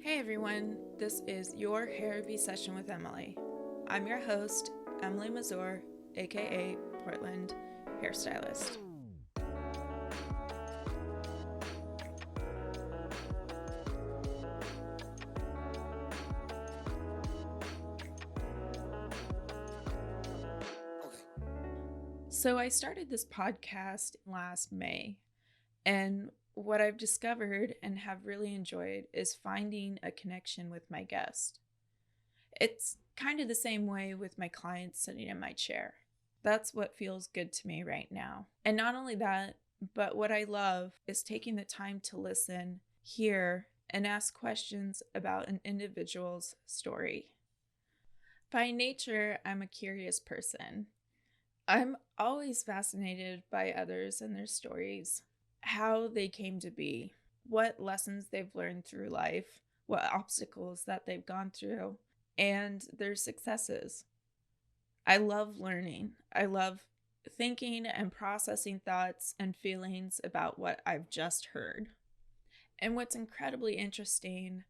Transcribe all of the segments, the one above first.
Hey everyone, this is your Hairapy session with Emily. I'm your host, Emily Mazur, aka Portland Hairstylist. So I started this podcast last May, and what I've discovered and have really enjoyed is finding a connection with my guest. It's kind of the same way with my clients sitting in my chair. That's what feels good to me right now. And not only that, but what I love is taking the time to listen, hear, and ask questions about an individual's story. By nature, I'm a curious person. I'm always fascinated by others and their stories, how they came to be, what lessons they've learned through life, what obstacles that they've gone through, and their successes. I love learning. I love thinking and processing thoughts and feelings about what I've just heard. And what's incredibly interesting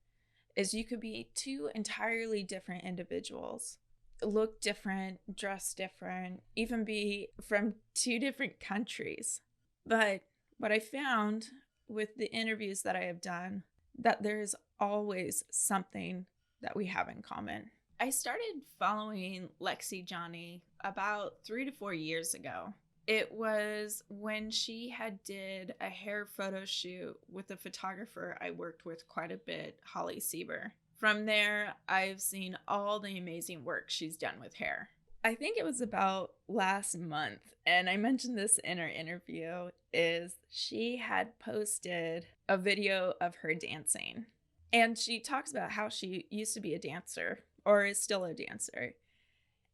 is you could be two entirely different individuals, look different, dress different, even be from two different countries. But what I found with the interviews that I have done, that there is always something that we have in common. I started following Lexi IG about 3 to 4 years ago. It was when she had did a hair photo shoot with a photographer I worked with quite a bit, Holly Seeber. From there, I've seen all the amazing work she's done with hair. I think it was about last month, and I mentioned this in our interview, is she had posted a video of her dancing. And she talks about how she used to be a dancer, or is still a dancer.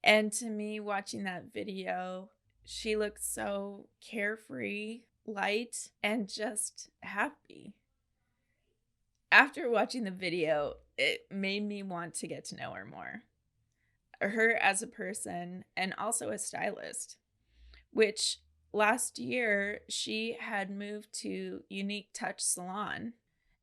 And to me, watching that video, she looked so carefree, light, and just happy. After watching the video, it made me want to get to know her more. Her as a person and also a stylist, which last year she had moved to Unique Touch Salon.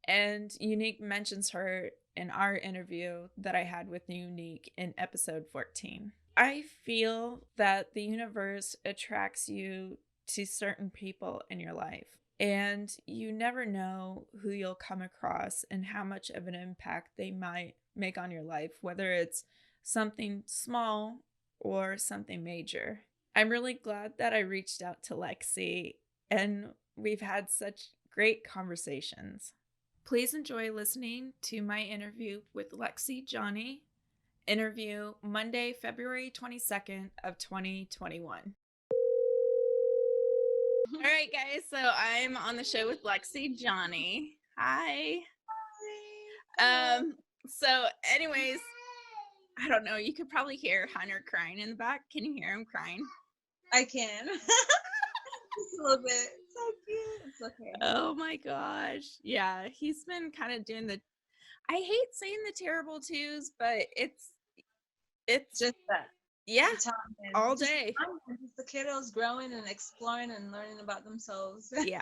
And Unique mentions her in our interview that I had with Unique in episode 14. I feel that the universe attracts you to certain people in your life. And you never know who you'll come across and how much of an impact they might make on your life, whether it's something small or something major. I'm really glad that I reached out to Lexi and we've had such great conversations. Please enjoy listening to my interview with Lexi IG. Interview Monday, February 22nd of 2021. All right, guys. So I'm on the show with Lexi IG. Hi. Hi. So anyways, I don't know. You could probably hear Hunter crying in the back. Can you hear him crying? I can. Just a little bit. So cute. It's okay. Oh my gosh. Yeah, he's been kind of doing the, I hate saying the terrible twos, but it's Just that. yeah, The time all day. Just the kiddos growing and exploring and learning about themselves. Yeah.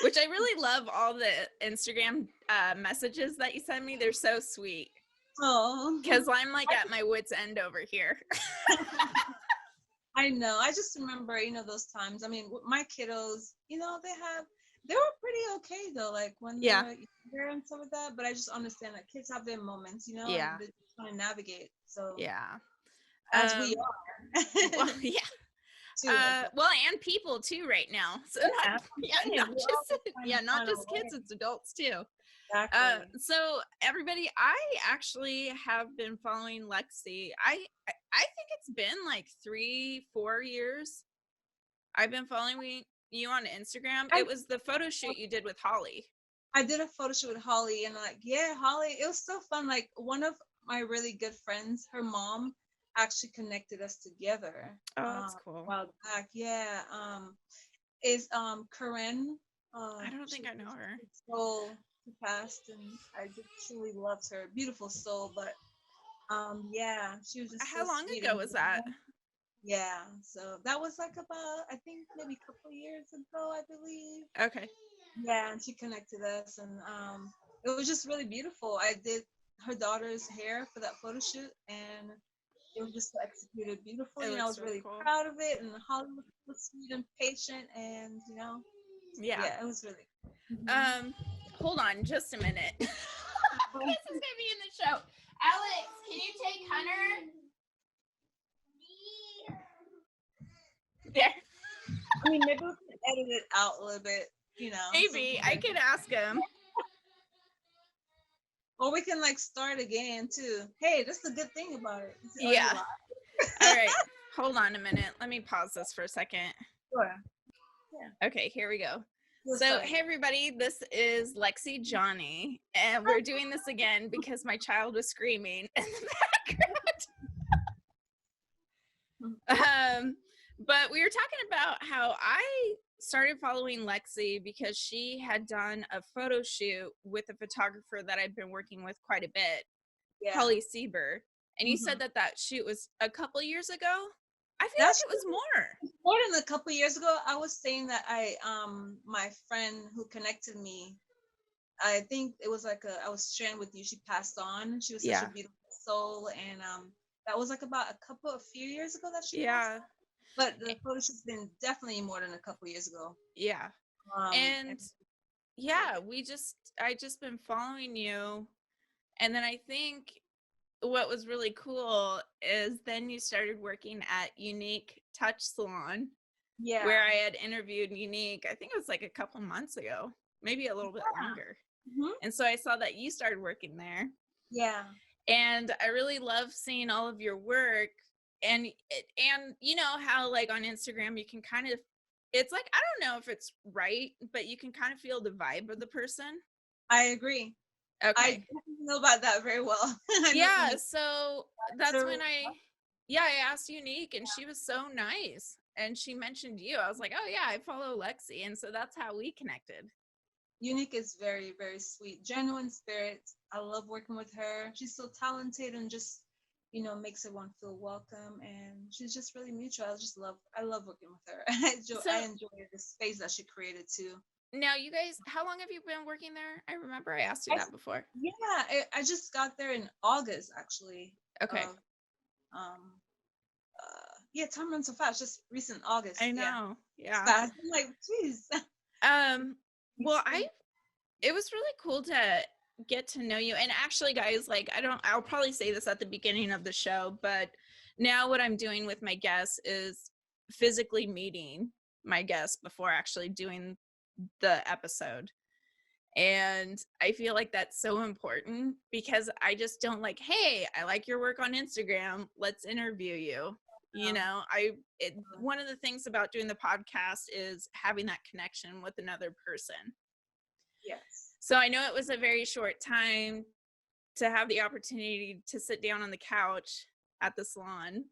Which I really love all the Instagram messages that you send me. They're so sweet. Oh. Because I'm like at my wit's end over here. I know. I just remember, those times. I mean, my kiddos, they were pretty okay though, like when they were younger and stuff like that. But I just understand that kids have their moments, Yeah. and they're just trying to navigate. So Yeah. as we are. Well, yeah. Well, and people too right now. So not just kids, it's adults too. Exactly. So everybody, I actually have been following Lexi. I think it's been like 3-4 years. I've been following you on Instagram. It was the photo shoot you did with Holly. I did a photo shoot with Holly, and Holly, it was so fun. Like one of my really good friends, her mom actually connected us together. Oh, that's cool. A while back. Yeah. Is Corinne. I don't think I know her. So she passed, and I just truly loved her. Beautiful soul, but yeah, she was just. How long ago was that? Yeah, so that was like about, I think maybe a couple years ago, I believe. Okay. Yeah, and she connected us, and it was just really beautiful. I did her daughter's hair for that photo shoot, and it was just executed beautifully, It and I looks was really really cool. proud of it. And Holly was sweet and patient, and Yeah. yeah, it was really. Mm-hmm. Hold on just a minute. This is gonna be in the show. Alex, can you take Hunter? There. I mean, maybe we can edit it out a little bit, Maybe I could ask him. Or we can like start again too. Hey, that's the good thing about it. Yeah. All right. Hold on a minute. Let me pause this for a second. Sure. Yeah. Okay, here we go. So, hey everybody, this is Lexi Johnny, and we're doing this again because my child was screaming in the background. But we were talking about how I started following Lexi because she had done a photo shoot with a photographer that I'd been working with quite a bit, Holly Seeber. And you said that shoot was a couple years ago. I feel like it was more than a couple years ago. I was saying that my friend who connected me, I think it was like I was sharing with you. She passed on. She was such a beautiful soul, and that was like about a few years ago that she passed on. But the photo shoot's been definitely more than a couple years ago. Yeah. And yeah, I just been following you. And then I think what was really cool is then you started working at Unique Touch Salon. Yeah. Where I had interviewed Unique, I think it was like a couple months ago, maybe a little bit longer. Mm-hmm. And so I saw that you started working there. Yeah. And I really love seeing all of your work. And you know how like on Instagram you can kind of, it's like, I don't know if it's right, but you can kind of feel the vibe of the person. I agree. Okay. I know about that very well. Yeah, so that's when I asked Unique, and she was so nice, and she mentioned you. I was like, oh yeah, I follow Lexi, and so that's how we connected. Unique is very, very sweet, genuine spirit. I love working with her. She's so talented and just, makes everyone feel welcome, and she's just really mutual. I love working with her. I enjoy the space that she created too. Now, you guys, how long have you been working there? I remember I asked you that before. Yeah, I just got there in August, actually. Okay. Yeah, time runs so fast. Just recent August. I know. Yeah. I'm like, geez. Well, it was really cool to get to know you. And actually, guys, like, I'll probably say this at the beginning of the show, but now what I'm doing with my guests is physically meeting my guests before actually doing the episode. And I feel like that's so important because I just don't like, hey, I like your work on Instagram, let's interview you. You know, one of the things about doing the podcast is having that connection with another person. Yes. So I know it was a very short time to have the opportunity to sit down on the couch at the salon,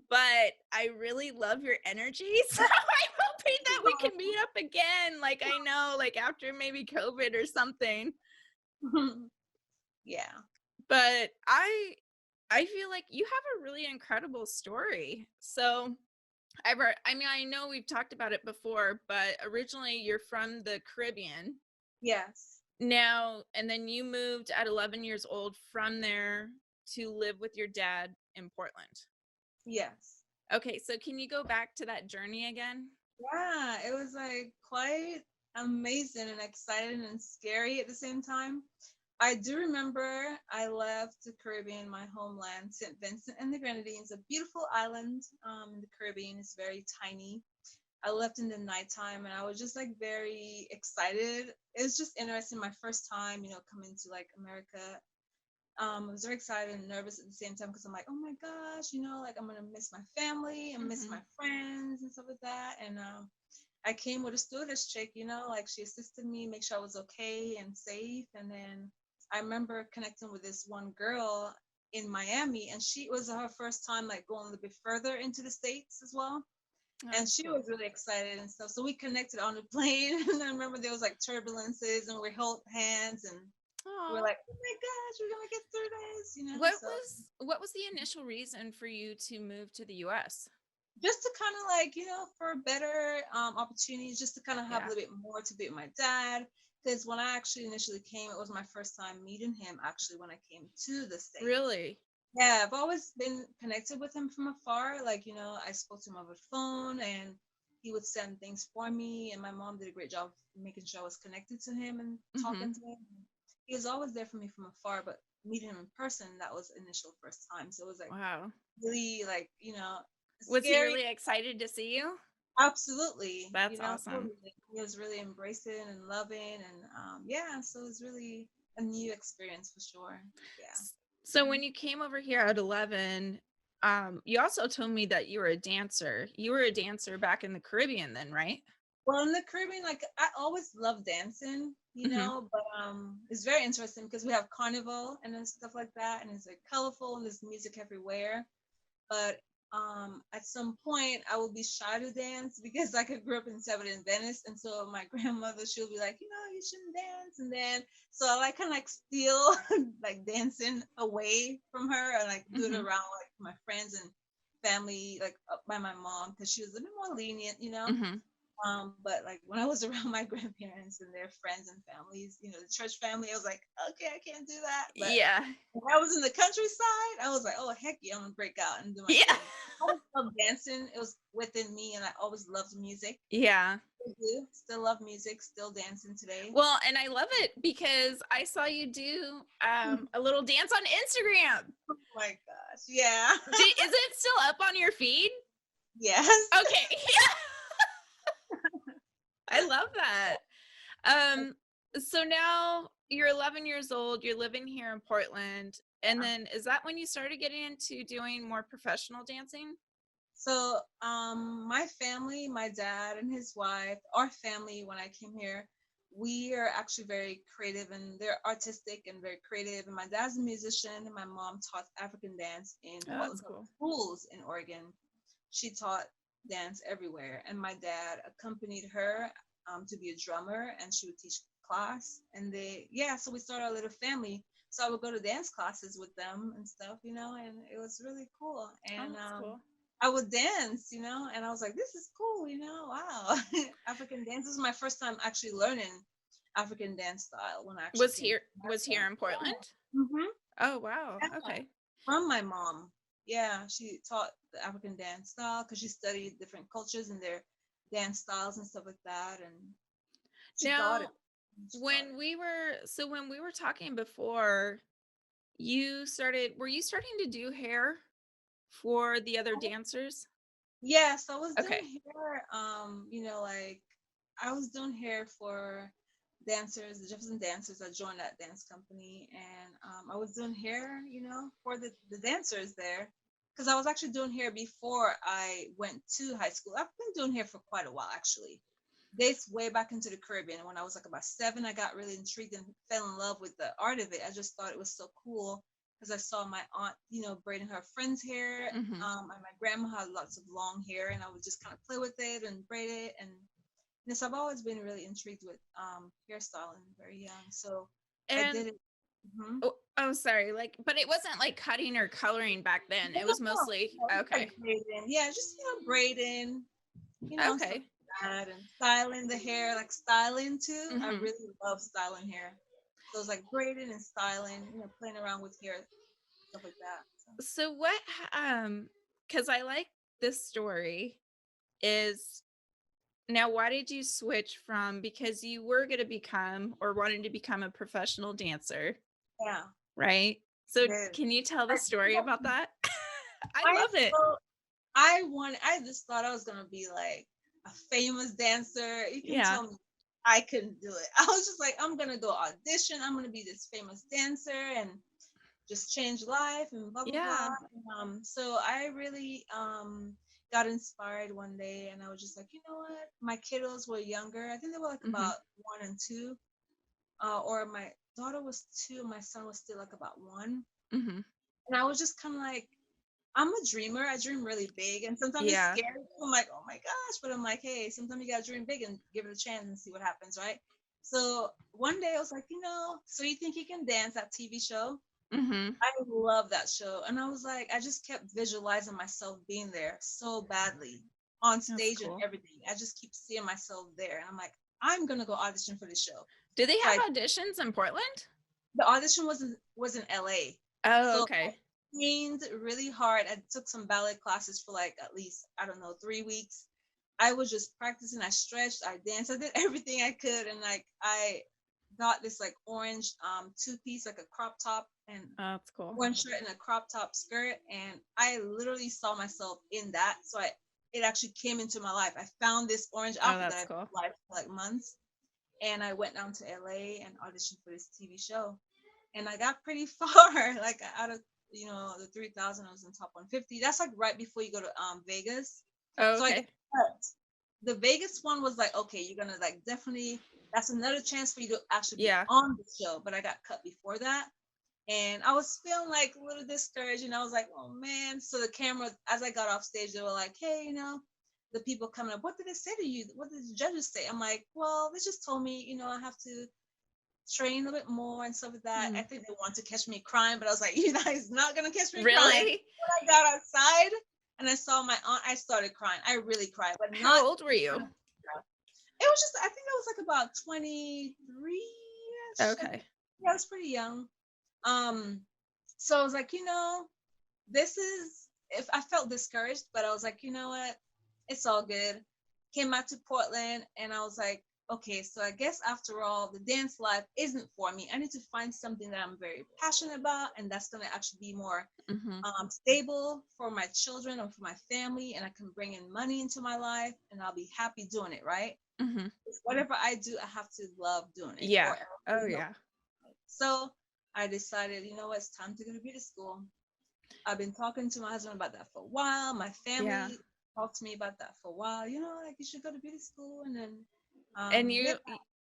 but I really love your energy. So I'm hoping that we can meet up again. Like, I know, like after maybe COVID or something. Yeah. But I feel like you have a really incredible story. So I know we've talked about it before, but originally you're from the Caribbean. Yes. Now, and then you moved at 11 years old from there to live with your dad in Portland. Yes. Okay, so can you go back to that journey again? Yeah, it was like quite amazing and exciting and scary at the same time. I do remember I left the Caribbean, my homeland, St. Vincent and the Grenadines, a beautiful island in the Caribbean. It's very tiny. I left in the nighttime, and I was just like very excited. It was just interesting. My first time, coming to like America. I was very excited and nervous at the same time because I'm like, oh my gosh, like I'm gonna miss my family and miss my friends and stuff like that. And I came with a stewardess chick, like she assisted me, make sure I was okay and safe. And then I remember connecting with this one girl in Miami, and she was her first time like going a little bit further into the States as well. And she was really excited and stuff. So we connected on the plane. And I remember there was like turbulences, and we held hands, and we're like, oh my gosh, we're gonna get through this, What was the initial reason for you to move to the US? Just to kind of like, for better opportunities, just to kind of have a little bit more to be with my dad. Because when I actually initially came, it was my first time meeting him actually when I came to the States. Really? Yeah, I've always been connected with him from afar. Like, I spoke to him over the phone and he would send things for me. And my mom did a great job making sure I was connected to him and Mm-hmm. talking to him. He was always there for me from afar, but meeting him in person, that was initial first time. So it was like Wow. really like, Was he scary. really excited to see you? Absolutely. That's awesome. Totally. He was really embracing and loving. And yeah, so it was really a new experience for sure. Yeah. So Mhm. when you came over here at 11, you also told me that you were a dancer. You were a dancer back in the Caribbean then, right? Well, in the Caribbean, like I always loved dancing, Mm-hmm. but it's very interesting because we have carnival and then stuff like that, and it's like colorful and there's music everywhere. But at some point, I would be shy to dance because like I grew up in Seven in Venice, and so my grandmother she'll be like, you shouldn't dance, and then so I like kind of like steal like dancing away from her and like do it Mm-hmm. around like my friends and family, like by my mom because she was a bit more lenient. Mm-hmm. But like when I was around my grandparents and their friends and families, the church family, I was like, okay, I can't do that. But Yeah. when I was in the countryside, I was like, oh heck yeah, I'm gonna break out and do my Yeah. thing. I always loved dancing. It was within me, and I always loved music. Yeah. Still do. Still love music. Still dancing today. Well, and I love it because I saw you do a little dance on Instagram. Oh my gosh, yeah. Is it still up on your feed? Yes. Okay. I love that. So now you're 11 years old, you're living here in Portland. And then is that when you started getting into doing more professional dancing? So, my family, my dad and his wife, our family, when I came here, we are actually very creative and they're artistic and very creative. And my dad's a musician, and my mom taught African dance in Oh, Portland that's Public cool. Schools in Oregon. She taught dance everywhere, and my dad accompanied her to be a drummer, and she would teach class. And so we started our little family. So I would go to dance classes with them and stuff, and it was really cool. Oh, And that's cool. I would dance, and I was like, this is cool, wow. African dance. This is my first time actually learning African dance style when I actually came to Was here America. in Portland? Yeah. Oh, wow. Yeah. Okay. From my mom. Yeah, she taught the African dance style because she studied different cultures and their dance styles and stuff like that. And she taught it. Now, when we were talking before, were you starting to do hair for the other dancers? Yes, I was doing Okay. hair. Like I was doing hair for dancers, the Jefferson dancers. I joined that dance company, and I was doing hair, for the dancers there, because I was actually doing hair before I went to high school. I've been doing hair for quite a while, actually. Dates way back into the Caribbean. When I was like about 7, I got really intrigued and fell in love with the art of it. I just thought it was so cool because I saw my aunt, braiding her friend's hair. Mm-hmm. And my grandma had lots of long hair, and I would just kind of play with it and braid it. And yes, I've always been really intrigued with hairstyling very young. So I And did it. Hmm. oh, sorry. But it wasn't like cutting or coloring back then. It was mostly Just okay. like braiding. Yeah, just braiding, stuff Okay. like that, and styling the hair, like styling too. I Mm-hmm. really love styling hair. So it's like braiding and styling, playing around with hair, stuff like that. So. So because I like this story is now why did you switch from because you were going to become or wanted to become a professional dancer, Yeah. right? So Yes. can you tell the I, story about that? I I love it. so I just thought I was gonna be like a famous dancer. You can Yeah. tell me I couldn't do it. I was just like, I'm gonna go audition. I'm gonna be this famous dancer and just change life and blah blah blah. Yeah. So I really got inspired one day, and I was just like, you know what? My kiddos were younger. I think they were like Mm-hmm. about 1 and 2, or my daughter was 2, my son was still like about 1, Mm-hmm. and I was just kind of like, I'm a dreamer. I dream really big, and sometimes it's Yeah. scary. I'm like, oh my gosh, but I'm like, hey, sometimes you gotta dream big and give it a chance and see what happens, right? So one day I was like, so you think you can dance, that TV show? Mm-hmm. I love that show. And I was like, I just kept visualizing myself being there so badly on That's stage and cool. everything. I just keep seeing myself there. And I'm like, I'm going to go audition for this show. Do they So have auditions in Portland? the audition was in LA. Oh, So I okay. trained really hard. I took some ballet classes for like at least, I don't know, 3 weeks. I was just practicing. I stretched, I danced, I did everything I could, and like I got this like orange two-piece, like a crop top and Oh, that's cool. one shirt and a crop top skirt, and I literally saw myself in that. So it actually came into my life. I found this orange Oh, outfit that that's I've cool. liked for like months, and I went down to LA and auditioned for this TV show, and I got pretty far. Like out of the 3,000, I was in top 150. That's like right before you go to Vegas. Oh, So I got okay. cut. The Vegas one was like, okay, you're gonna like definitely. That's another chance for you to actually be Yeah. on the show. But I got cut before that, and I was feeling like a little discouraged. And I was like, oh man. So the camera, as I got off stage, they were like, hey, the people coming up, what did they say to you? What did the judges say? I'm like, well, they just told me, I have to train a bit more and stuff like that. I Mhm. think they want to catch me crying, but I was like, you guys not gonna catch me crying. Really? When I got outside and I saw my aunt, I started crying. I really cried, but not. How old were you? It was just, I think I was like about 23-ish. Okay. Yeah, I was pretty young. Um, so I was like, this is, if I felt discouraged, but I was like, you know what, it's all good. Came back to Portland, and I was like, okay, so I guess after all, the dance life isn't for me. I need to find something that I'm very passionate about, and that's going to actually be more Mhm. stable for my children or for my family, and I can bring in money into my life, and I'll be happy doing it, right? Mhm. Whatever I do, I have to love doing it, or Yeah. else Oh, there's no. yeah. So I decided, you know what, it's time to go to beauty school. I've been talking to my husband about that for a while. My Yeah. family talked to me about that for a while. Like you should go to beauty school, and then And yeah.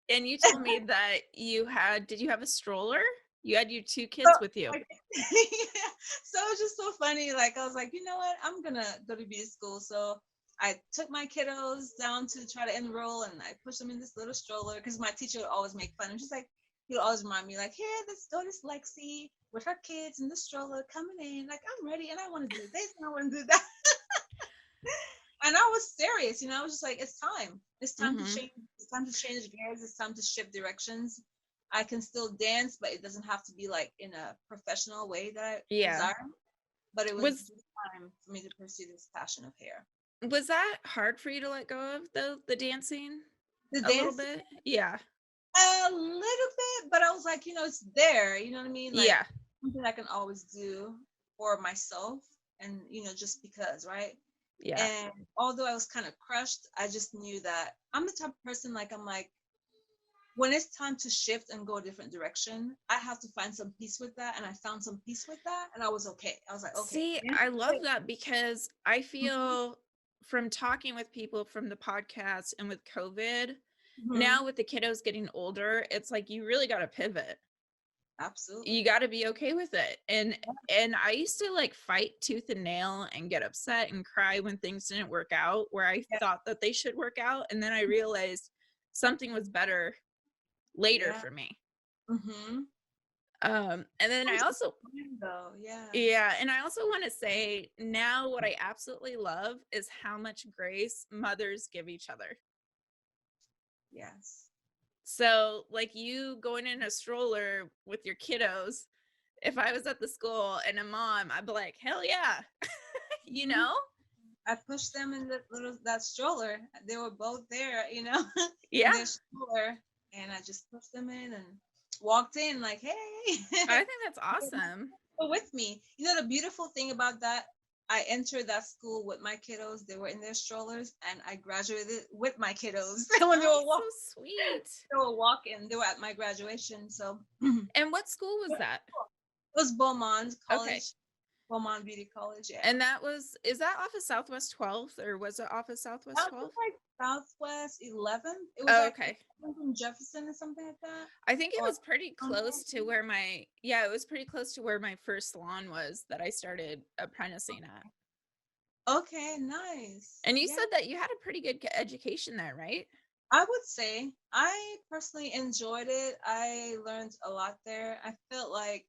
you told me that did you have a stroller? You had your two So kids with you. like, yeah. So it was just so funny. Like I was like, you know what? I'm gonna go to beauty school. So I took my kiddos down to try to enroll, and I pushed them in this little stroller because my teacher would always make fun. And she's like, he'd always remind me, like, hey, let's go to Lexi with her kids in the stroller coming in. Like I'm ready, and I want to do this, and I want to do that. And I was serious, I was just like, it's time. It's time to Mhm. change. It's time to change gears. It's time to shift directions. I can still dance, but it doesn't have to be like in a professional way that I Yeah. desire. But it was Was time for me to pursue this passion of hair. was that hard for you to let go of the dancing The a little dance, bit? Yeah. a little bit, but I was like, it's there. You know what I mean? Like Yeah. something I can always do for myself, and just because, right? Yeah. And although I was kind of crushed, I just knew that I'm the type of person, like I'm like, when it's time to shift and go a different direction, I have to find some peace with that. And I found some peace with that, and I was okay. I was like, okay. See, Yeah. I love that because I Mhm. feel from talking with people from the podcast and with COVID, Mhm. now with the kiddos getting older, it's like you really got to pivot. You Absolutely. got to be okay with it. And I used to like fight tooth and nail and get upset and cry when things didn't work out where I Yeah. thought that they should work out, and then I realized something was better later Yeah. for me. Mm-hmm. And then I also Though, yeah. yeah, and I also want to say now what I absolutely love is how much grace mothers give each other. Yes. So, like you going in a stroller with your kiddos, if I was at the school and a mom, I'd be like, hell yeah, you Hmm. know? I pushed them in that stroller. They were both there, in Yeah, their stroller, and I just pushed them in and walked in like, hey. I think that's awesome. With me. The beautiful thing about that, I entered that school with my kiddos. They were in their strollers, and I graduated with my kiddos when Oh, that's so sweet. they were walking. They were at my graduation. So it And what school was that? was Beaumont Okay. College, Beaumont Beauty College. Yeah, And is that off of Southwest 12th or was it off of Southwest that was 12th? like Southwest 11th. It was Oh, like okay. in Jefferson or something like that. I think it Or was pretty close to where it was pretty close to where my first salon was that I started apprenticing at. okay, nice. And you Yeah. said that you had a pretty good education there, right? I would say I personally enjoyed it. I learned a lot there. I felt like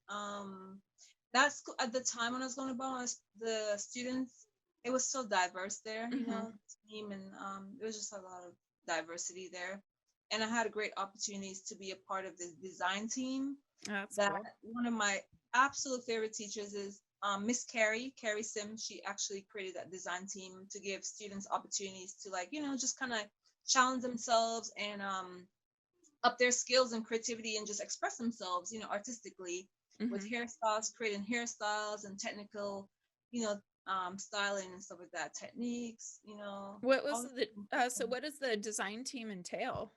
that school at the time when I was going to Bonus, the students, it was so diverse there, Mhm. team, and there was just a lot of diversity there. and I had great opportunities to be a part of the design team. Oh, that's That cool. one of my absolute favorite teachers is Miss Carrie Sim. She actually created that design team to give students opportunities to, like, just kind of challenge themselves and up their skills and creativity and just express themselves, artistically with Hmm. hairstyles, creating hairstyles and technical, you know, styling and stuff like that, techniques, What was all this. so what does the design team entail?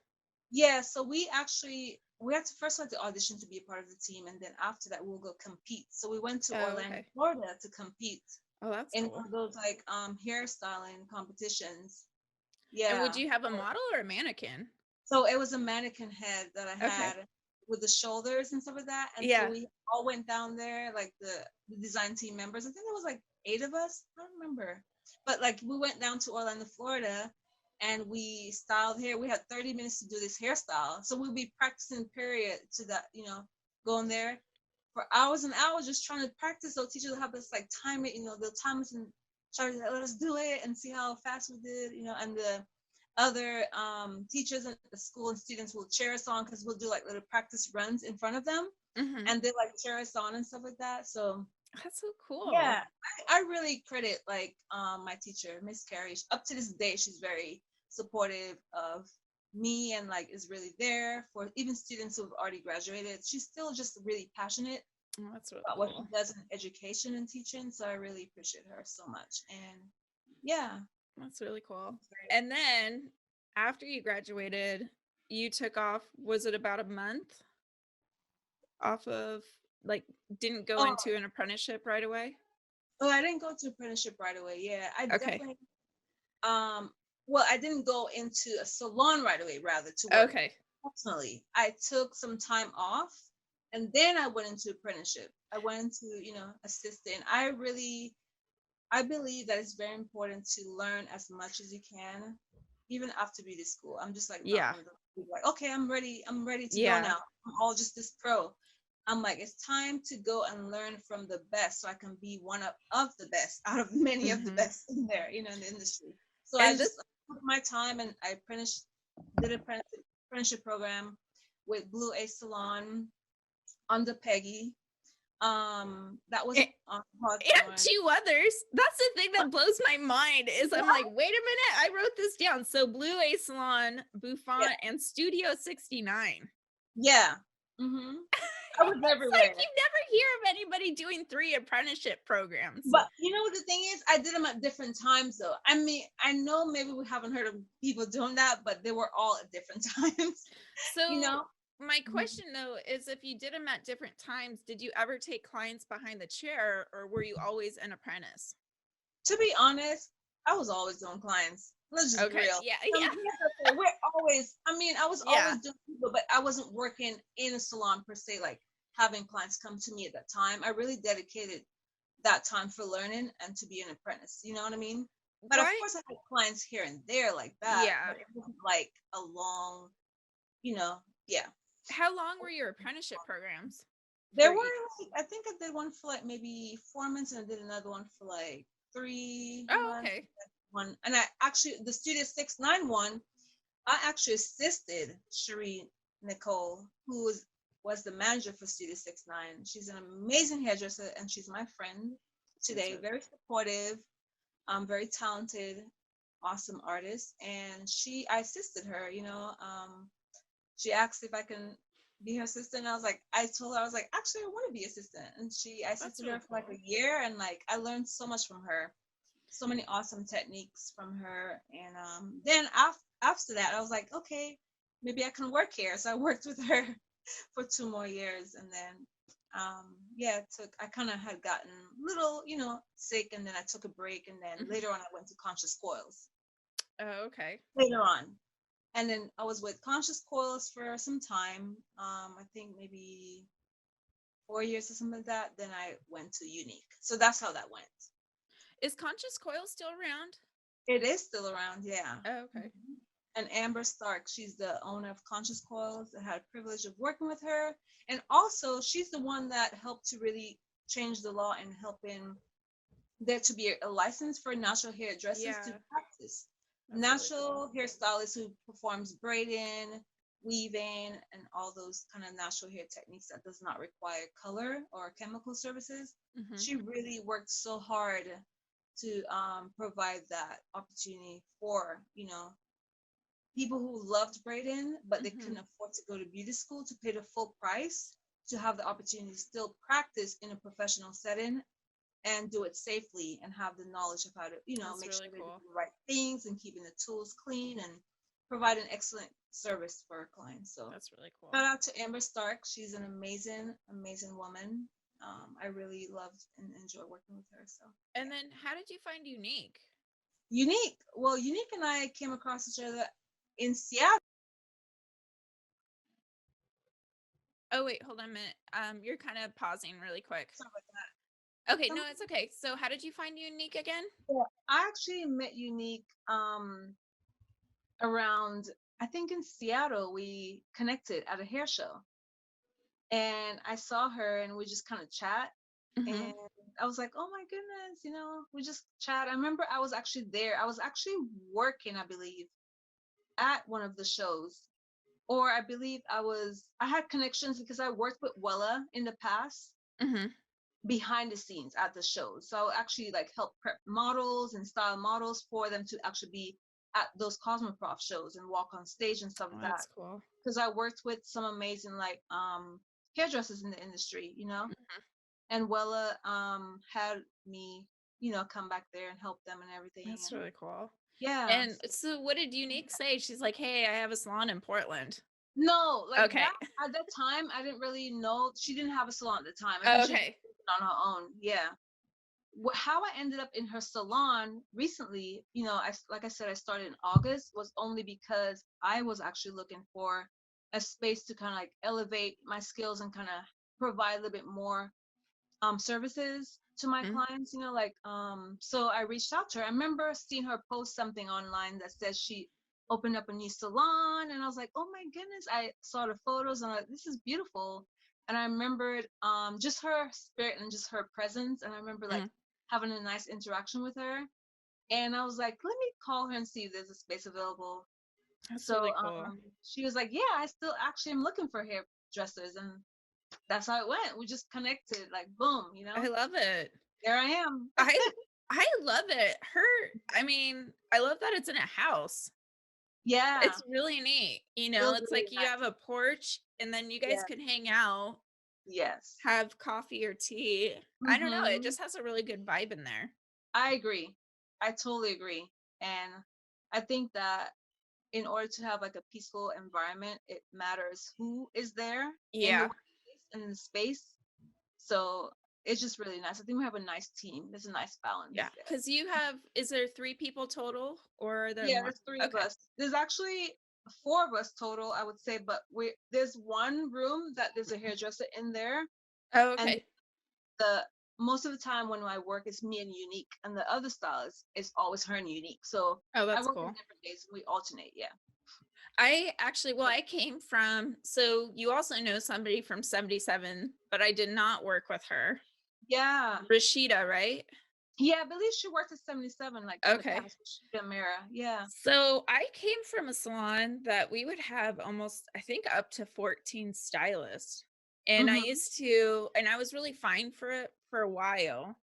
Yeah, so we had to first went to audition to be a part of the team, and then after that we'll go compete. So we went to Oh, Orlando, okay. Florida to compete Oh, that's in one cool. of those like hairstyling competitions. And would Yeah. you have a model or a mannequin? So it was a mannequin head that I Okay. had with the shoulders and stuff like that. And so Yeah. we all went down there, like the design team members. I think there was like 8 of us. I don't remember. But like we went down to Orlando, Florida, and we styled hair. We had 30 minutes to do this hairstyle. So we'll be practicing period to that, going there for hours and hours just trying to practice. So teachers will have us like time it, they'll time us and try to let us do it and see how fast we did, and the other teachers at the school and students will cheer us on because we'll do like little practice runs in front of them, Hmm. and they like cheer us on and stuff like that. So That's so cool. yeah, I really credit like my teacher, Miss Carrie. Up to this day, she's very supportive of me and like is really there for even students who've already graduated. She's still just really passionate Oh, that's really about what she cool. does in education and teaching. So I really appreciate her so much. And yeah, That's really cool. it's great. And then after you graduated, you took off, was it about a month off of, like, didn't go Oh, into an apprenticeship right away? oh, I didn't go to apprenticeship right away. Yeah, I Okay. definitely um well, I didn't go into a salon right away, rather to work Okay. personally. I took some time off and then I went into apprenticeship. I went into, assistant. I believe that it's very important to learn as much as you can, even after beauty school. I'm just like not Yeah. one of those people like, okay, I'm ready to go Yeah. now. I'm all just this pro. I'm like, it's time to go and learn from the best so I can be one of the best out of many of the Hmm. best in there, in the industry. So I And this, just took my time and I did apprenticeship program with Blue A Salon under Peggy. That was on and Hawthorne. two others. That's the thing that blows my mind is I'm like, wait a minute, I wrote this down. So Blue A Salon, Yeah. Buffon, and Studio 69. Yeah. Hmm. I was It's like everywhere. you never hear of anybody doing 3 apprenticeship programs. But you know what the thing is? I did them at different times though. I mean, I know maybe we haven't heard of people doing that, but they were all at different times, you So know? my Mhm. question though is if you did them at different times, did you ever take clients behind the chair or were you always an apprentice? To be honest, I was always doing clients. Let's just be Okay. real. Yeah. Yeah. Yes, I say, I was Yeah. always doing people, but I wasn't working in a salon per se, like having clients come to me at that time. I really dedicated that time for learning and to be an apprentice. You know what I mean? But of Why? course, I had clients here and there like that, Yeah. but it wasn't like a long, yeah. How long were your apprenticeship programs There for were each? like, I think I did one for like maybe 4 months and I did another one for like three Oh, months. okay. One, and I actually, the Studio 691, I actually assisted Cherie Nicole, who was the manager for Studio 69. She's an amazing hairdresser and she's my friend That's today, really very supportive, very talented, awesome artist. And I assisted her, she asked if I can be her assistant. I was like, I told her, I was like, actually, I want to be assistant. And I that's assisted really her for like cool. a year. And like, I learned so much from her, so many awesome techniques from her. And then after that, I was like, okay, maybe I can work here. So I worked with her for 2 more years. And then, yeah, I kind of had gotten a little, sick. And then I took a break. And then Hmm. later on, I went to Conscious Coils Oh, okay. later on. And then I was with Conscious Coils for some time. I think maybe 4 years or something like that. Then I went to Unique. So that's how that went. Is Conscious Coil still around? It is still around, yeah. Oh, okay. Mhm. And Amber Stark, she's the owner of Conscious Coils. I had a privilege of working with her. And also, she's the one that helped to really change the law and helping there to be a license for natural hairdressers to Yeah, practice. that's really cool. Natural hairstylist who performs braiding, weaving and all those kind of natural hair techniques that does not require color or chemical services. Hmm. She really worked so hard to provide that opportunity for, people who loved braiding, but they Hmm. couldn't afford to go to beauty school to pay the full price to have the opportunity to still practice in a professional setting and do it safely and have the knowledge of how to, That's make really sure they're cool. doing the right things and keeping the tools clean and provide an excellent service for our clients. So That's really cool. shout out to Amber Stark. She's an amazing, amazing woman. I really loved and enjoyed working with her. So And then how did you find Unique? Unique. Well, Unique and I came across each other in Seattle. Oh wait, hold on a minute. You're kind of pausing really quick. Sorry about Okay, that. no, it's okay. So how did you find Unique again? Yeah, I actually met Unique around, I think in Seattle. We connected at a hair show, and I saw her and we just kind of chat. Hmm. And I was like, oh my goodness, we just chat. I remember I was actually there. I was actually working, I believe, at one of the shows. Or I believe I had connections because I worked with Wella in the past Hmm. behind the scenes at the shows. So I would actually like help prep models and style models for them to actually be at those Cosmoprof shows and walk on stage and stuff Oh, like that. that's cool. Because I worked with some amazing like hairdressers in the industry, Mhm. and Wella had me, come back there and help them and everything. That's And really cool. yeah. And so what did Unique say? She's like, "Hey, I have a salon in Portland." No, like Okay. that at that time I didn't really know she didn't have a salon at the time. I think Oh, she was okay. on her own. Yeah. How I ended up in her salon recently, like I said, I started in August, was only because I was actually looking for a space to kind of like elevate my skills and kind of provide a little bit more services to my Mhm. clients, so I reached out to her. I remember seeing her post something online that says she opened up a new salon, and I was like, oh my goodness. I saw the photos and I'm like, this is beautiful. And I remembered just her spirit and just her presence, and I remember like Mhm. having a nice interaction with her, and I was like, let me call her and see if there's a space available. That's So really cool. she was like, yeah, I still actually am looking for hairdressers, and that's how it went. We just connected, like boom, I love it. there I am. I I love it. I mean, I love that it's in a house. Yeah, It's really neat. feels It's really like you nice. have a porch and then you guys Yeah, can hang out, yes. have coffee or tea. I don't know, it Hmm. just has a really good vibe in there. I agree. I totally agree. And I think that in order to have like a peaceful environment, it matters who is there in the Yeah. workplace and in the space. So it's just really nice. I think we have a nice team. There's a nice balance Yeah. there. Because is there 3 people total or are there Yeah, more? there's three of Okay. us. There's actually four of us total, I would say, but there's one room that there's a hairdresser in there, Oh, and okay. the most of the time when I work it's me and Unique, and the other stylist is always her and Unique. So Oh, I that's work in cool. different days. We alternate. Yeah. I came from, so you also know somebody from 77, but I did not work with her. Yeah. Rashida, right? Yeah. I believe she worked at 77 like in the Okay. past. Rashida Mira. Yeah. So I came from a salon that we would have almost, I think, up to 14 stylists. And Mm-hmm. I was really fine for it for a while.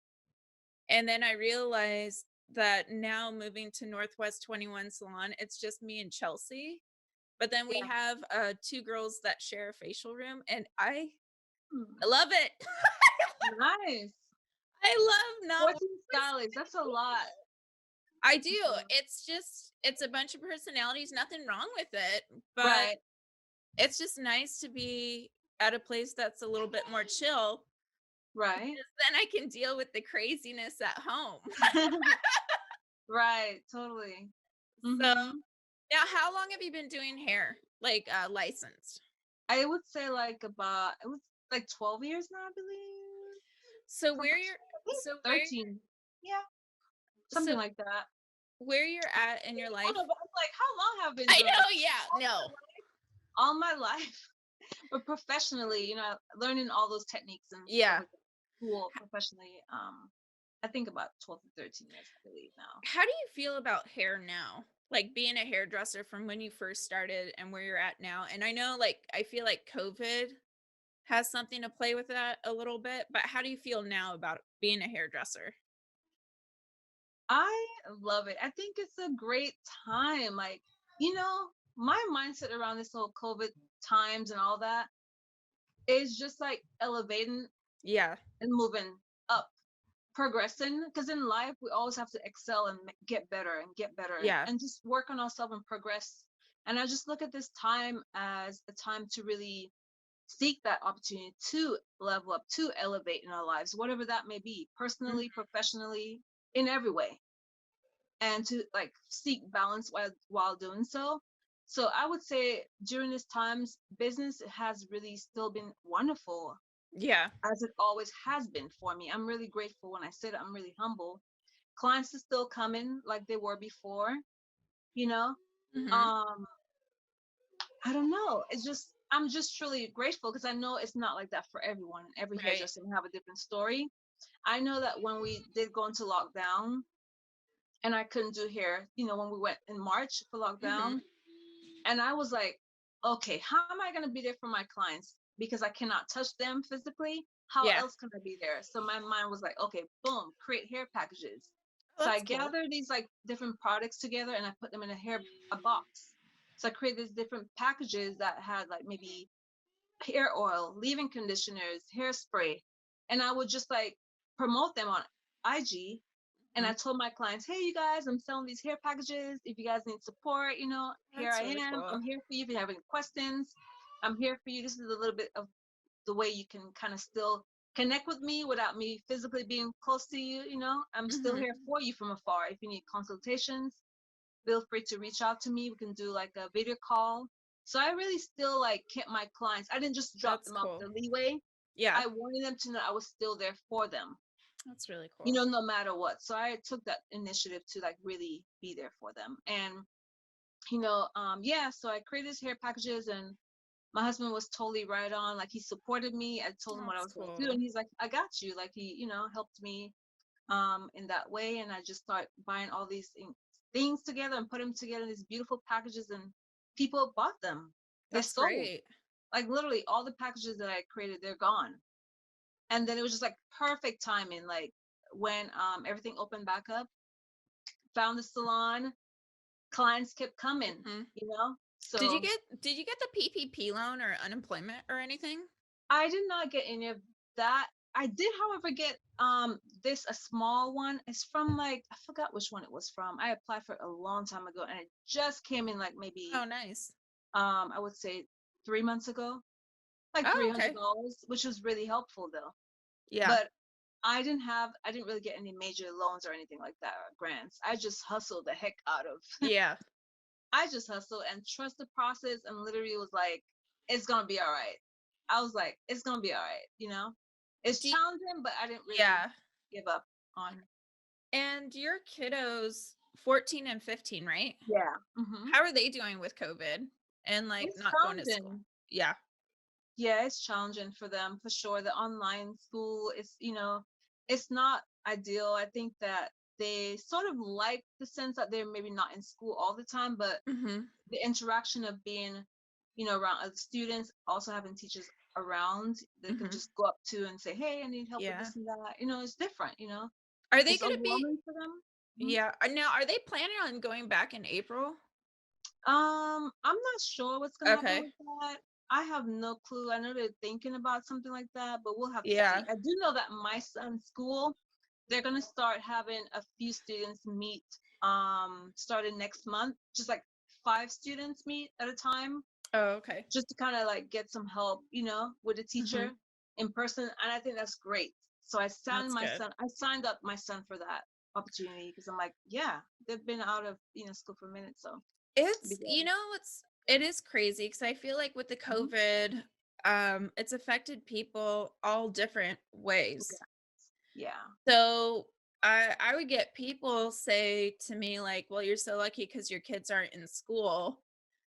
And then I realized that now moving to Northwest 21 Salon, it's just me and Chelsea. But then we Yeah. have 2 girls that share a facial room, and Hmm. I love it. Nice. I love not working 14 with so stylists. many That's a lot. people. I do. Mhm. It's a bunch of personalities, nothing wrong with it, but Right. it's just nice to be at a place that's a little bit more chill Right. because then I can deal with the craziness at home. Right. Totally. So, Mm-hmm. now how long have you been doing hair? Like, licensed? I would say like about it was like 12 years now, I believe. So So where you're I think so where 13. Yeah, so something like that. where you're at in your I life. don't know, but I'm like, how long have I been I doing it? know, yeah, no. All my life. But professionally, learning all those techniques and stuff Yeah. like that. Cool professionally. I think about 12 to 13 years, I believe now. How do you feel about hair now? like being a hairdresser from when you first started and where you're at now. And I know like I feel like COVID has something to play with that a little bit, but how do you feel now about being a hairdresser? I love it. I think it's a great time. Like, you know, my mindset around this whole COVID times and all that is just like elevating Yeah. and moving up, progressing. Because in life, we always have to excel and get better and get better Yeah. and just work on ourselves and progress. And I just look at this time as a time to really seek that opportunity to level up, to elevate in our lives, whatever that may be, Mhm. personally, professionally, in every way, and to like seek balance while doing so. So I would say during these times, business has really still been wonderful Yeah. as it always has been for me. I'm really grateful. When I say that, I'm really humble. Clients are still coming like they were before, you know. Mhm. Um, I don't know. It's just I'm just truly grateful because I know it's not like that for everyone. Every Right. hairdresser will have a different story. I know that when we did go into lockdown and I couldn't do hair, when we went in March for Mhm. lockdown, and I was like, okay, how am I going to be there for my clients? Because I cannot touch them physically. How Yeah. else can I be there? So my mind was like, okay, boom, create hair packages. Oh, So I that's cool. gathered these like different products together and I put them in a box. So I created these different packages that had like maybe hair oil, leave-in conditioners, hairspray, and I would just like promote them on IG. And I Mhm. told my clients, hey, you guys, I'm selling these hair packages. If you guys need support, here That's I really am. cool. I'm here for you. If you have any questions, I'm here for you. This is a little bit of the way you can kind of still connect with me without me physically being close to you. I'm still Mhm. here for you from afar. If you need consultations, feel free to reach out to me. We can do like a video call. So I really still like kept my clients. I didn't just drop That's them off cool. the leeway. Yeah. I wanted them to know I was still there for them, That's really cool. no matter what. So I took that initiative to like really be there for them. And, yeah, so I created these hair packages and my husband was totally right on. Like he supported me. I told him what I That's was going to do. cool. And he's like, I got you. Like he, helped me in that way. And I just start buying all these things together and put them together in these beautiful packages, and people bought them. They That's sold. great. Like literally all the packages that I created, they're gone. And then it was just like perfect timing. Like when everything opened back up, found the salon, clients kept coming, Mhm. So Did you get the PPP loan or unemployment or anything? I did not get any of that. I did, however, get this a small one. It's from like I forgot which one it was from. I applied for it a long time ago and it just came in like maybe Oh, nice. I would say 3 months ago, like Oh, three hundred okay. dollars, which was really helpful though. Yeah. But I didn't really get any major loans or anything like that or grants. I just hustled the heck out of Yeah. I just hustled and trust the process and literally was like, it's gonna be all right. I was like, it's gonna be all right, It's Do you, challenging, but I didn't really yeah. give up on. And your kiddos 14 and 15, right? Yeah. How are they doing with COVID and like It's not going to school? challenging. Yeah. Yeah, it's challenging for them for sure. The online school is, it's not ideal. I think that they sort of like the sense that they're maybe not in school all the time, but Mhm. the interaction of being, around other students, also having teachers around that can Mhm. just go up to and say, "Hey, I need help with Yeah. this and that." It's different. Are they It's going to be overwhelming for them. Mhm. yeah, now are they planning on going back in April? I'm not sure what's gonna happen Okay. with that. I have no clue. I know they're thinking about something like that, but we'll have to see. Yeah. I do know that my son's school, they're gonna start having a few students meet starting next month, just like 5 students meet at a time, Oh, okay. just to kind of like get some help, with the teacher Mhm. in person. And I think that's great. So That's good. I signed up my son for that opportunity because I'm like, yeah, they've been out of, school for a minute. So it'd be It's good. it is crazy because I feel like with the Mhm. COVID, it's affected people all different ways. Yeah. So I would get people say to me like, "Well, you're so lucky because your kids aren't in school."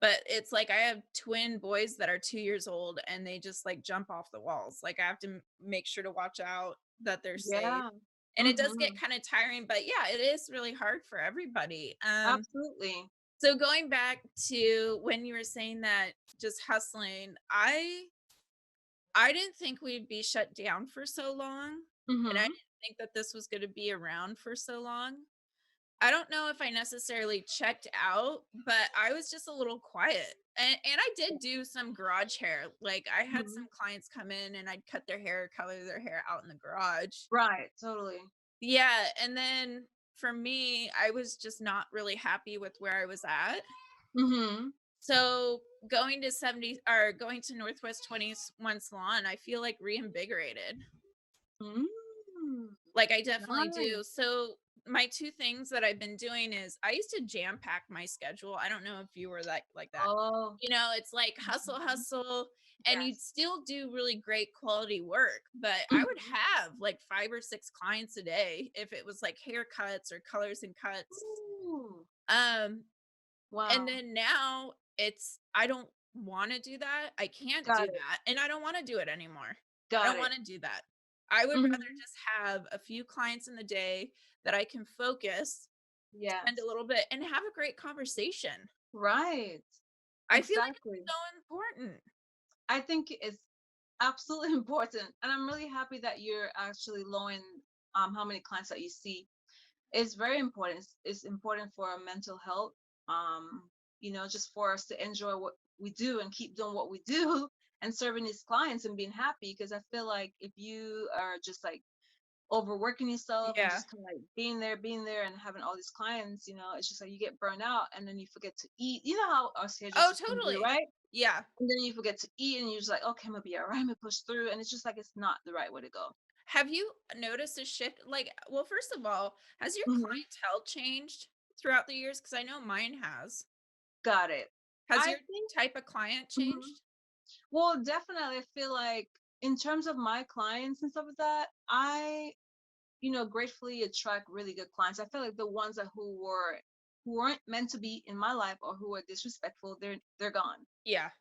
But it's like I have twin boys that are 2 years old and they just like jump off the walls. Like I have to make sure to watch out that they're safe. Yeah. And it does get Mhm. kind of tiring, but yeah, it is really hard for everybody. Absolutely. So going back to when you were saying that just hustling, I didn't think we'd be shut down for so long, and I Mm-hmm. didn't think that this was gonna be around for so long. I don't know if I necessarily checked out, but I was just a little quiet. And I did do some garage hair. Like I had Hmm. some clients come in and I'd cut their hair, color their hair out in the garage. Right, totally. Yeah, and then for me, I was just not really happy with where I was at. Mm-hmm. So going to 70 or going to Northwest 21 Salon, I feel like reinvigorated. Mm, Like I definitely nice. do. So my two things that I've been doing is I used to jam pack my schedule. I don't know if you were like that. Oh, You know, it's like hustle, mhm. hustle, and you'd Yes. still do really great quality work. But I would Mhm. have like 5 or 6 clients a day if it was like haircuts or colors and cuts. Ooh, Um, and wow. then now it's I don't want to do that. I can't Got do it. that, and I don't want to do it anymore. I Got don't it. want to do that. I would rather Hmm. just have a few clients in the day that I can focus, spend a Yes. little bit, and have a great conversation. Right. I feel like Exactly. it's so important. I think it's absolutely important. And I'm really happy that you're actually lowering how many clients that you see. It's very important. It's important for our mental health. Just for us to enjoy what we do and keep doing what we do and serving these clients and being happy. Because I feel like if you are just like overworking yourself and Yeah. just kind of like being there and having all these clients, it's just like you get burned out and then you forget to eat. You know how us Oh, hairdressers can be, totally. right? Yeah. And then you forget to eat and you're just like, okay, I'm gonna be all right, I'm gonna push through. And it's just like it's not the right way to go. Have you noticed a shift? Like, well, first of all, has your Hmm. clientele changed throughout the years? Because I know mine has. Got it. Has I your think, type of client mhm. changed? Well, definitely, I feel like in terms of my clients and stuff like that, I gratefully attract really good clients. I feel like the ones that who weren't meant to be in my life or who are disrespectful, they're gone. Yeah.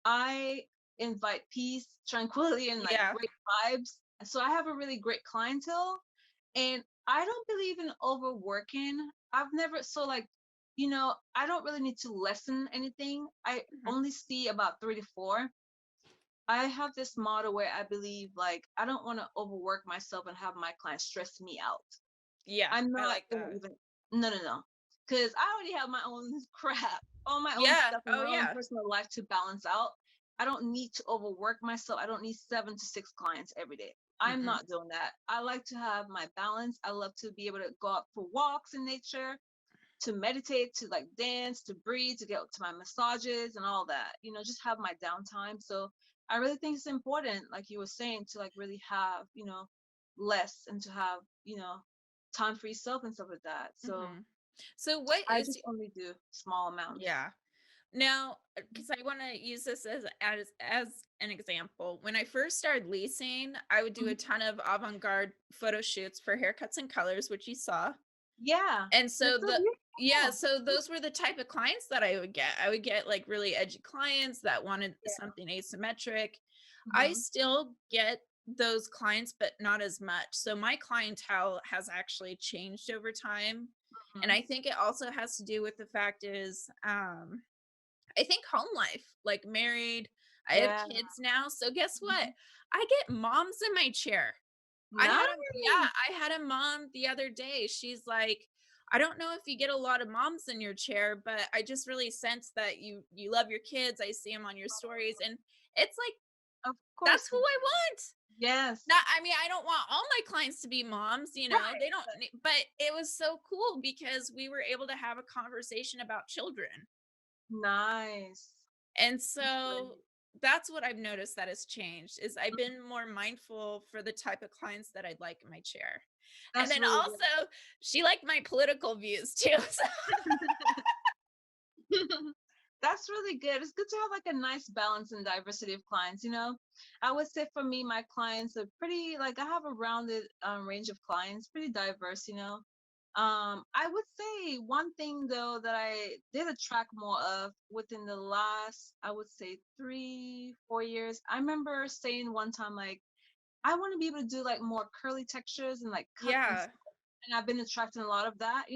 I invite peace, tranquility, and like Yeah. great vibes. So I have a really great clientele, and I don't believe in overworking. I've never so like, I don't really need to lessen anything. I Mhm. only see about 3 to 4. I have this model where I believe like I don't want to overwork myself and have my clients stress me out. Yeah. I'm I not like gonna that. even no. Because I already have my own crap, all my own Yeah. stuff and Oh, my own yeah. personal life to balance out. I don't need to overwork myself. I don't need 7 to 6 clients every day. I'm Mm-mm. not doing that. I like to have my balance. I love to be able to go out for walks in nature, to meditate, to like dance, to breathe, to get to my massages and all that. Just have my downtime. So I really think it's important, like you were saying, to like really have, less and to have, time for yourself and stuff like that. So Mhm. So what I is just only do small amounts. yeah. Now, because I want to use this as an example. When I first started leasing, I would do a Mhm. ton of avant-garde photo shoots for haircuts and colors, which you saw. Yeah, And they're so so the yeah, beautiful. so those were the type of clients that I would get. I would get like really edgy clients that wanted Yeah. something asymmetric. I Hmm. still get those clients, but not as much. So my clientele has actually changed over time. And Hmm. I think it also has to do with the fact is I think home life, like married, I have Yeah. kids now. So guess what? Mhm. I get moms in my chair. Nice. I had a mom the other day. She's like, I don't know if you get a lot of moms in your chair, but I just really sense that you love your kids. I see them on your stories and it's like Of that's course who we I do. want. Yes. Not I mean, I don't want all my clients to be moms, you know. Right. They don't but it was so cool because we were able to have a conversation about children. Nice. And That's so great. that's what I've noticed that has changed is I've been more mindful for the type of clients that I'd like in my chair. And That's then really also she liked my political views too. So That's really good. It's good to have like a nice balance and diversity of clients. I would say for me, my clients are pretty like I have a rounded range of clients, pretty diverse. I would say one thing though that I did attract more of within the last, I would say 3, 4 years. I remember saying one time like I want to be able to do like more curly textures and like cut and yeah. stuff. And I've been attracting a lot of that.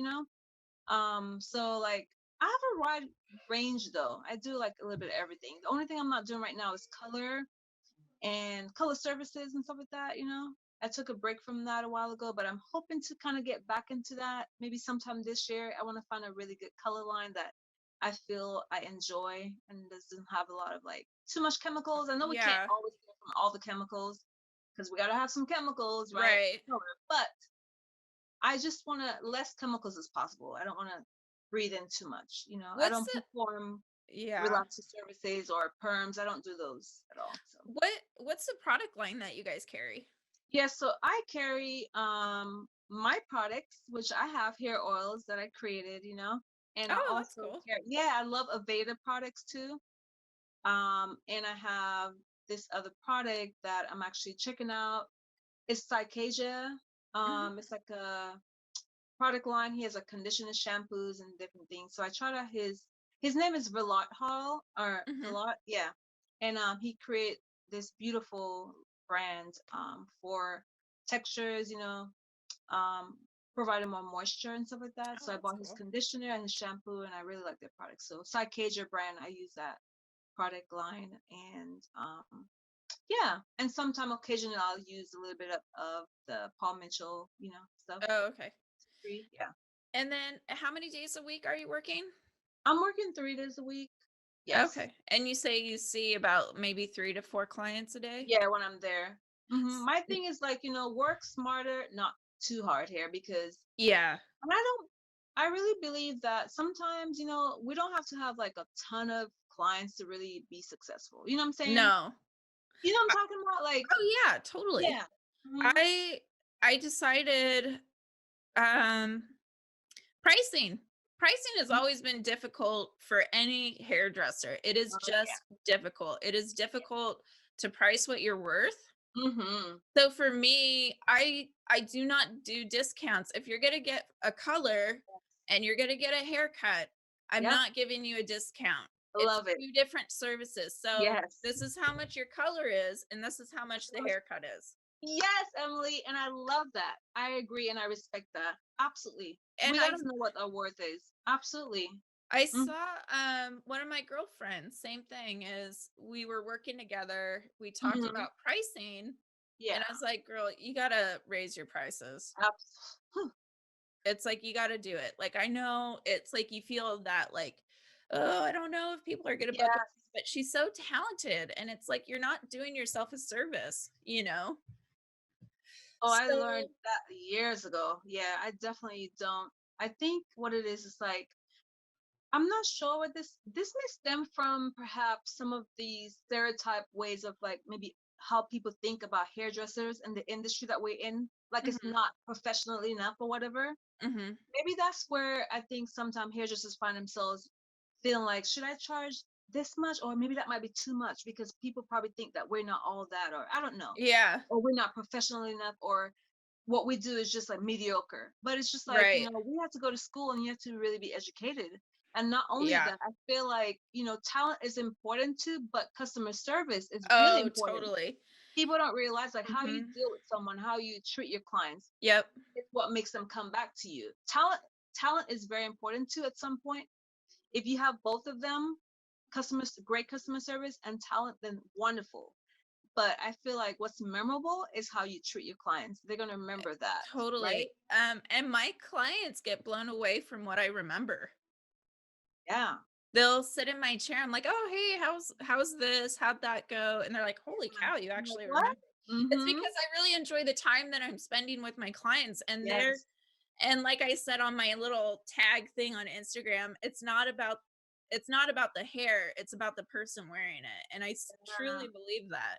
So like I have a wide range though. I do like a little bit of everything. The only thing I'm not doing right now is color and color services and stuff like that, you know. I took a break from that a while ago, but I'm hoping to kind of get back into that maybe sometime this year. I want to find a really good color line that I feel I enjoy and doesn't have a lot of like too much chemicals. I know we can't Yeah. always get from all the chemicals because we got to have some chemicals, right? Right. Color. But I just want to less chemicals as possible. I don't want to breathe in too much, you know. I What's don't the perform Yeah. relaxer services or perms. I don't do those at all. So What's the product line that you guys carry? yeah, so I carry my products, which I have hair oils that I created, you know, and I Oh, that's also cool. carry, yeah, I love Aveda products too. And I have this other product that I'm actually checking out. It's Psychasia. Mhm. It's like a product line. He has a conditioner, shampoos, and different things. So I tried out his name is Velat Hall or Mhm. Velat, yeah. And he create this beautiful brand for textures, you know, um providing more moisture and stuff like that. Oh, So I that's bought his cool. conditioner and his shampoo and I really like their product. So Psychasia brand, I use that product line and yeah. And sometime occasionally I'll use a little bit of the Paul Mitchell, you know, stuff. Oh, okay. Yeah. And then how many days a week are you working? I'm working 3 days a week. Yes. Okay. And you say you see about maybe 3 to 4 clients a day? Yeah, when I'm there. S- My n- thing is like, you know, work smarter, not too hard here because Yeah. and I really believe that sometimes, you know, we don't have to have like a ton of clients to really be successful. You know what I'm saying? No. You know what I'm I- talking about? Like, Oh yeah, totally. yeah. hmm I I decided um pricing. Pricing has always been difficult for any hairdresser. It is Oh just difficult. It is yeah. difficult to price what you're worth. hmm So for me, I do not do discounts. If you're gonna get a color and you're gonna get a haircut, I'm Yep. not giving you a discount. I It's love it. two different services. So Yes. this is how much your color is, and this is how much the haircut is. Yes, Emily, and I love that. I agree and I respect that. Absolutely. And We got to know what our worth is. Absolutely. I Mhm. saw one of my girlfriends, same thing, is we were working together. We talked Mhm. about pricing, and Yeah. I was like, "Girl, you got to raise your prices." Absolutely. It's like you gotta do it. Like, I know it's like you feel that like, "Oh, I don't know if people are gonna book with me," Yes. but she's so talented, and it's like you're not doing yourself a service, you know? Oh, I learned So that years ago. Yeah, I definitely don't. I think what it is like I'm not sure what this may stem from perhaps some of the stereotype ways of like maybe how people think about hairdressers and the industry that we're in. Like it's Mhm, not professionally enough or whatever. mhm. Maybe that's where I think sometimes hairdressers find themselves feeling like, should I charge this much? Or maybe that might be too much because people probably think that we're not all that, or I don't know, Yeah, or we're not professional enough, or what we do is just like mediocre. But it's just like, you right. know, we have to go to school and you have to really be educated. And not only Yeah. that, I feel like, you know, talent is important too, but customer service is really Oh, important. totally. People don't realize like how you Mhm. deal with someone, how you treat your clients Yep. is what makes them come back to you. Talent is very important too at some point. If you have both of them, great customer service and talent, then wonderful. But I feel like what's memorable is how you treat your clients. They're gonna remember that, right? Totally. And my clients get blown away from what I remember. Yeah. They'll sit in my chair. I'm like, "Oh, hey, how's this? How'd that go?" And they're like, "Holy Yeah. cow, you I'm like, actually what? remember." It's Mm-hmm. because I really enjoy the time that I'm spending with my clients, and Yes. like I said on my little tag thing on Instagram, it's not about the hair, it's about the person wearing it, and Yeah. truly believe that.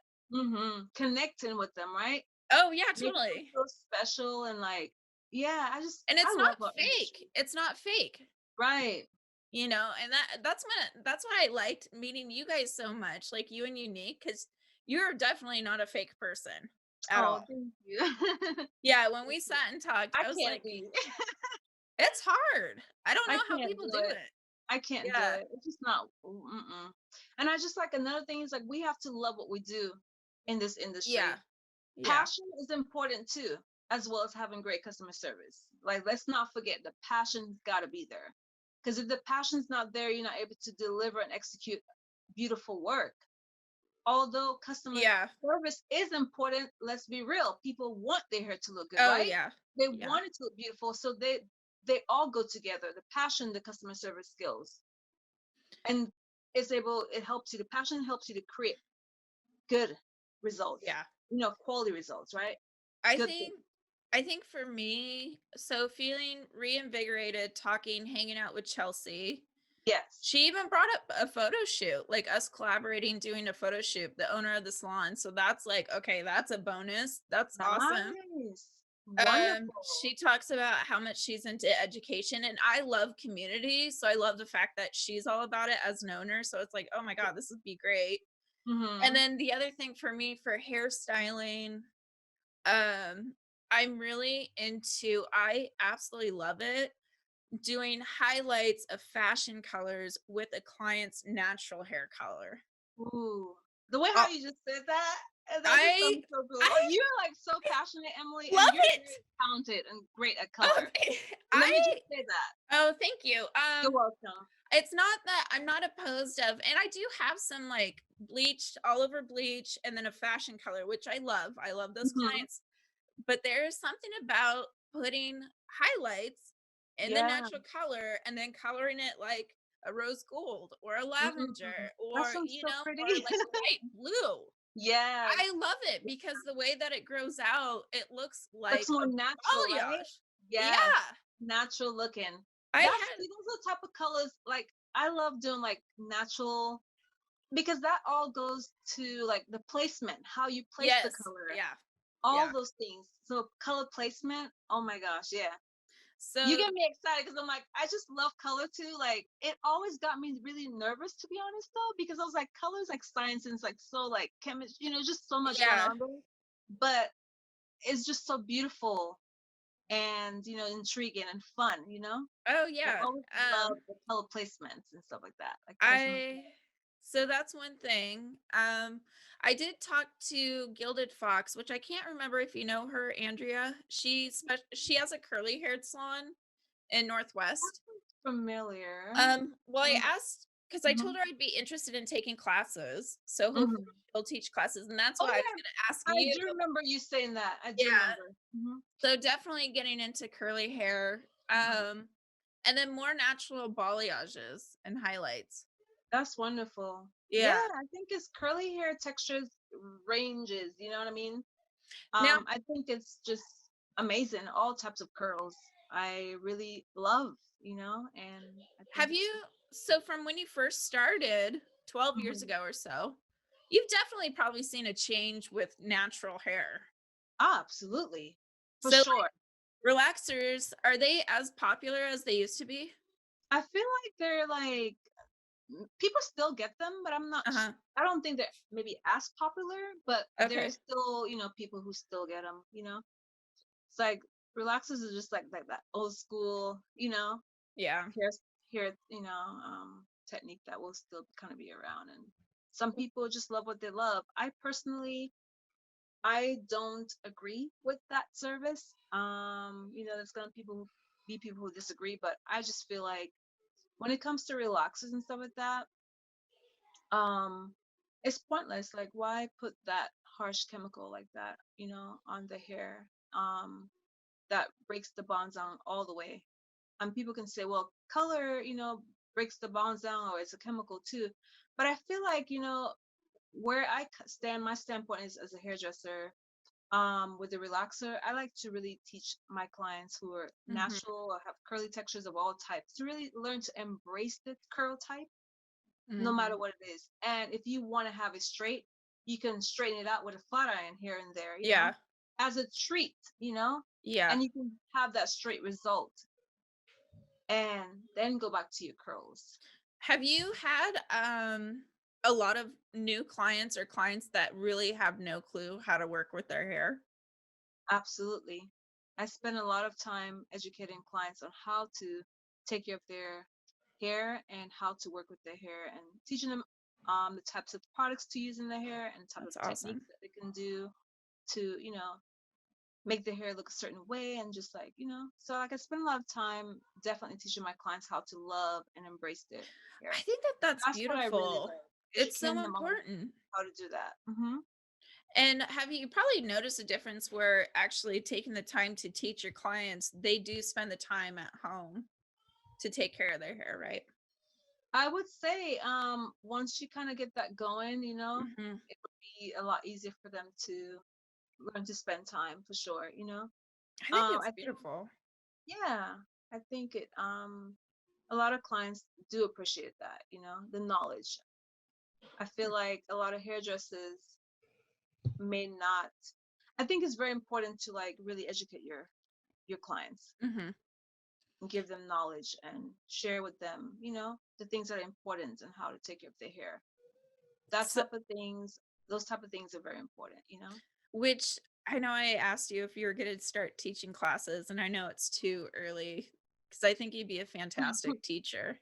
Connecting with them, right? Oh, yeah, Making them totally. feel special and like, yeah, And I it's not love our industry. fake. It's not fake. Right. You know, and that's why I liked meeting you guys so much, like you and Unique, because you're definitely not a fake person at Oh, all. thank you. Yeah, when Thank we you. sat and talked, I I was can't like, be. it's hard. I don't I know how can't people do do it. it. I can't do Yeah, it. It's just not. Mm-mm. And I just like another thing is like we have to love what we do in this yeah, industry. yeah. Passion is important too, as well as having great customer service. Like let's not forget the passion's got to be there. Because if the passion's not there, you're not able to deliver and execute beautiful work. Although customer Yeah. service is important, let's be real. People want their hair to look good, Oh, right? yeah. They Yeah. want it to look beautiful. So they all go together. The passion, the customer service skills. And it helps you, the passion helps you to create good results, Yeah. quality results, right? I Good things. think I think for me, so feeling reinvigorated, talking, hanging out with Chelsea. Yes. She even brought up a photo shoot, like us collaborating doing a photo shoot, the owner of the salon. So that's like, okay, that's a bonus. That's awesome. Nice. Wonderful. She talks about how much she's into education, and I love community. So I love the fact that she's all about it as an owner. So it's like, oh my God, this would be great. And Mm-hmm. then the other thing for me for hairstyling, um, I'm really into, I absolutely love it, doing highlights of fashion colors with a client's natural hair color. Ooh. The way Oh, how you just said that, that just I sounds so cool. I You're like so passionate, Emily, and love you're it. very talented and great at Oh, color. Let me I just say that. oh, thank you. You're welcome. It's not that I'm not opposed of, and I do have some like bleached, all over bleach, and then a fashion color, which I love. I love those Hmm. clients. But there is something about putting highlights in the Yeah. natural color and then coloring it like a rose gold or a Mm. lavender That or, sounds so or pretty. like a light blue. Yes. I love it because the way that it grows out, it looks Looks like a more natural, right? balayage. Yes. Yeah. Natural looking. I had, Those are the type of colors like I love doing like natural because that all goes to like the placement, how you place the yes. color, Yeah. all Yeah. those things. So color placement, oh my gosh, yeah. You So, get me excited because I'm like, I just love color too. Like it always got me really nervous to be honest though, because I was like, colors like science and it's like so like chemistry, just so much going yeah. on there. But it's just so beautiful and intriguing and fun. Oh, I yeah. always love the color placements and stuff like that, like placement. I so that's one thing. I did talk to Gilded Fox, which I can't remember if you know her, Andrea. She has a curly haired salon in Northwest. Familiar. Well, I Um, asked because I told mhm, her I'd be interested in taking classes, so hopefully mhm. she'll teach classes, and that's Oh why I was yeah, going to ask I you. do remember you saying that. I do Yeah, remember. Hmm. so definitely getting into curly hair, and then more natural balayages and highlights. That's wonderful. Yeah, Yeah. I think it's curly hair textures ranges. You know what I mean? Now, I think it's just amazing. All types of curls. I really love. And I think have it's you, just. so from when you first started 12 years Mhm. ago or so, you've definitely probably seen a change with natural hair. Absolutely, for So, sure. like, relaxers, are they as popular as they used to be? I feel like they're like people still get them, but Uh-huh. I don't think they're maybe as popular, but there's Okay. still, people who still get them. It's like relaxers is just like that old school, Yeah. hair hair, technique that will still kind of be around. And some people just love what they love. I don't agree with that service. There's gonna be people who disagree, but I just feel like when it comes to relaxers and stuff like that, um it's pointless. Like why put that harsh chemical like that on the hair, that breaks the bonds down all the way. And people can say, well, color breaks the bonds down, or it's a chemical too. But I feel like where stand, my standpoint is as a hairdresser, with the relaxer, I like to really teach my clients who are Hmm. natural or have curly textures of all types to really learn to embrace the curl type no matter Hmm. what it is. And if you want to have it straight, you can straighten it out with a flat iron here and there, Yeah. as a treat. Yeah. And you can have that straight result and then go back to your curls. Have you had a lot of new clients or clients that really have no clue how to work with their hair? Absolutely. I spend a lot of time educating clients on how to take care of their hair and how to work with their hair and teaching them the types of products to use in their hair and the type of That's awesome. techniques that they can do to, make their hair look a certain way, and just like, so like I spend a lot of time definitely teaching my clients how to love and embrace their I hair. think that that's That's what I really beautiful. like, It's so educating them on important. how to do that. And have you probably noticed a difference where actually taking the time to teach your clients, they do spend the time at home to take care of their hair, right? I would say once you kind of get that going, Hmm. it would be a lot easier for them to learn to spend time for sure. I think it's I think, beautiful. yeah, I think it a lot of clients do appreciate that, the knowledge. I feel like a lot of hairdressers may not. I think it's very important to like really educate your clients Hmm. and give them knowledge and share with them, the things that are important and how to take care of their hair. That So, type of things, those type of things are very important. which I know I asked you if you were going to start teaching classes, and I know it's too early because I think you'd be a fantastic teacher.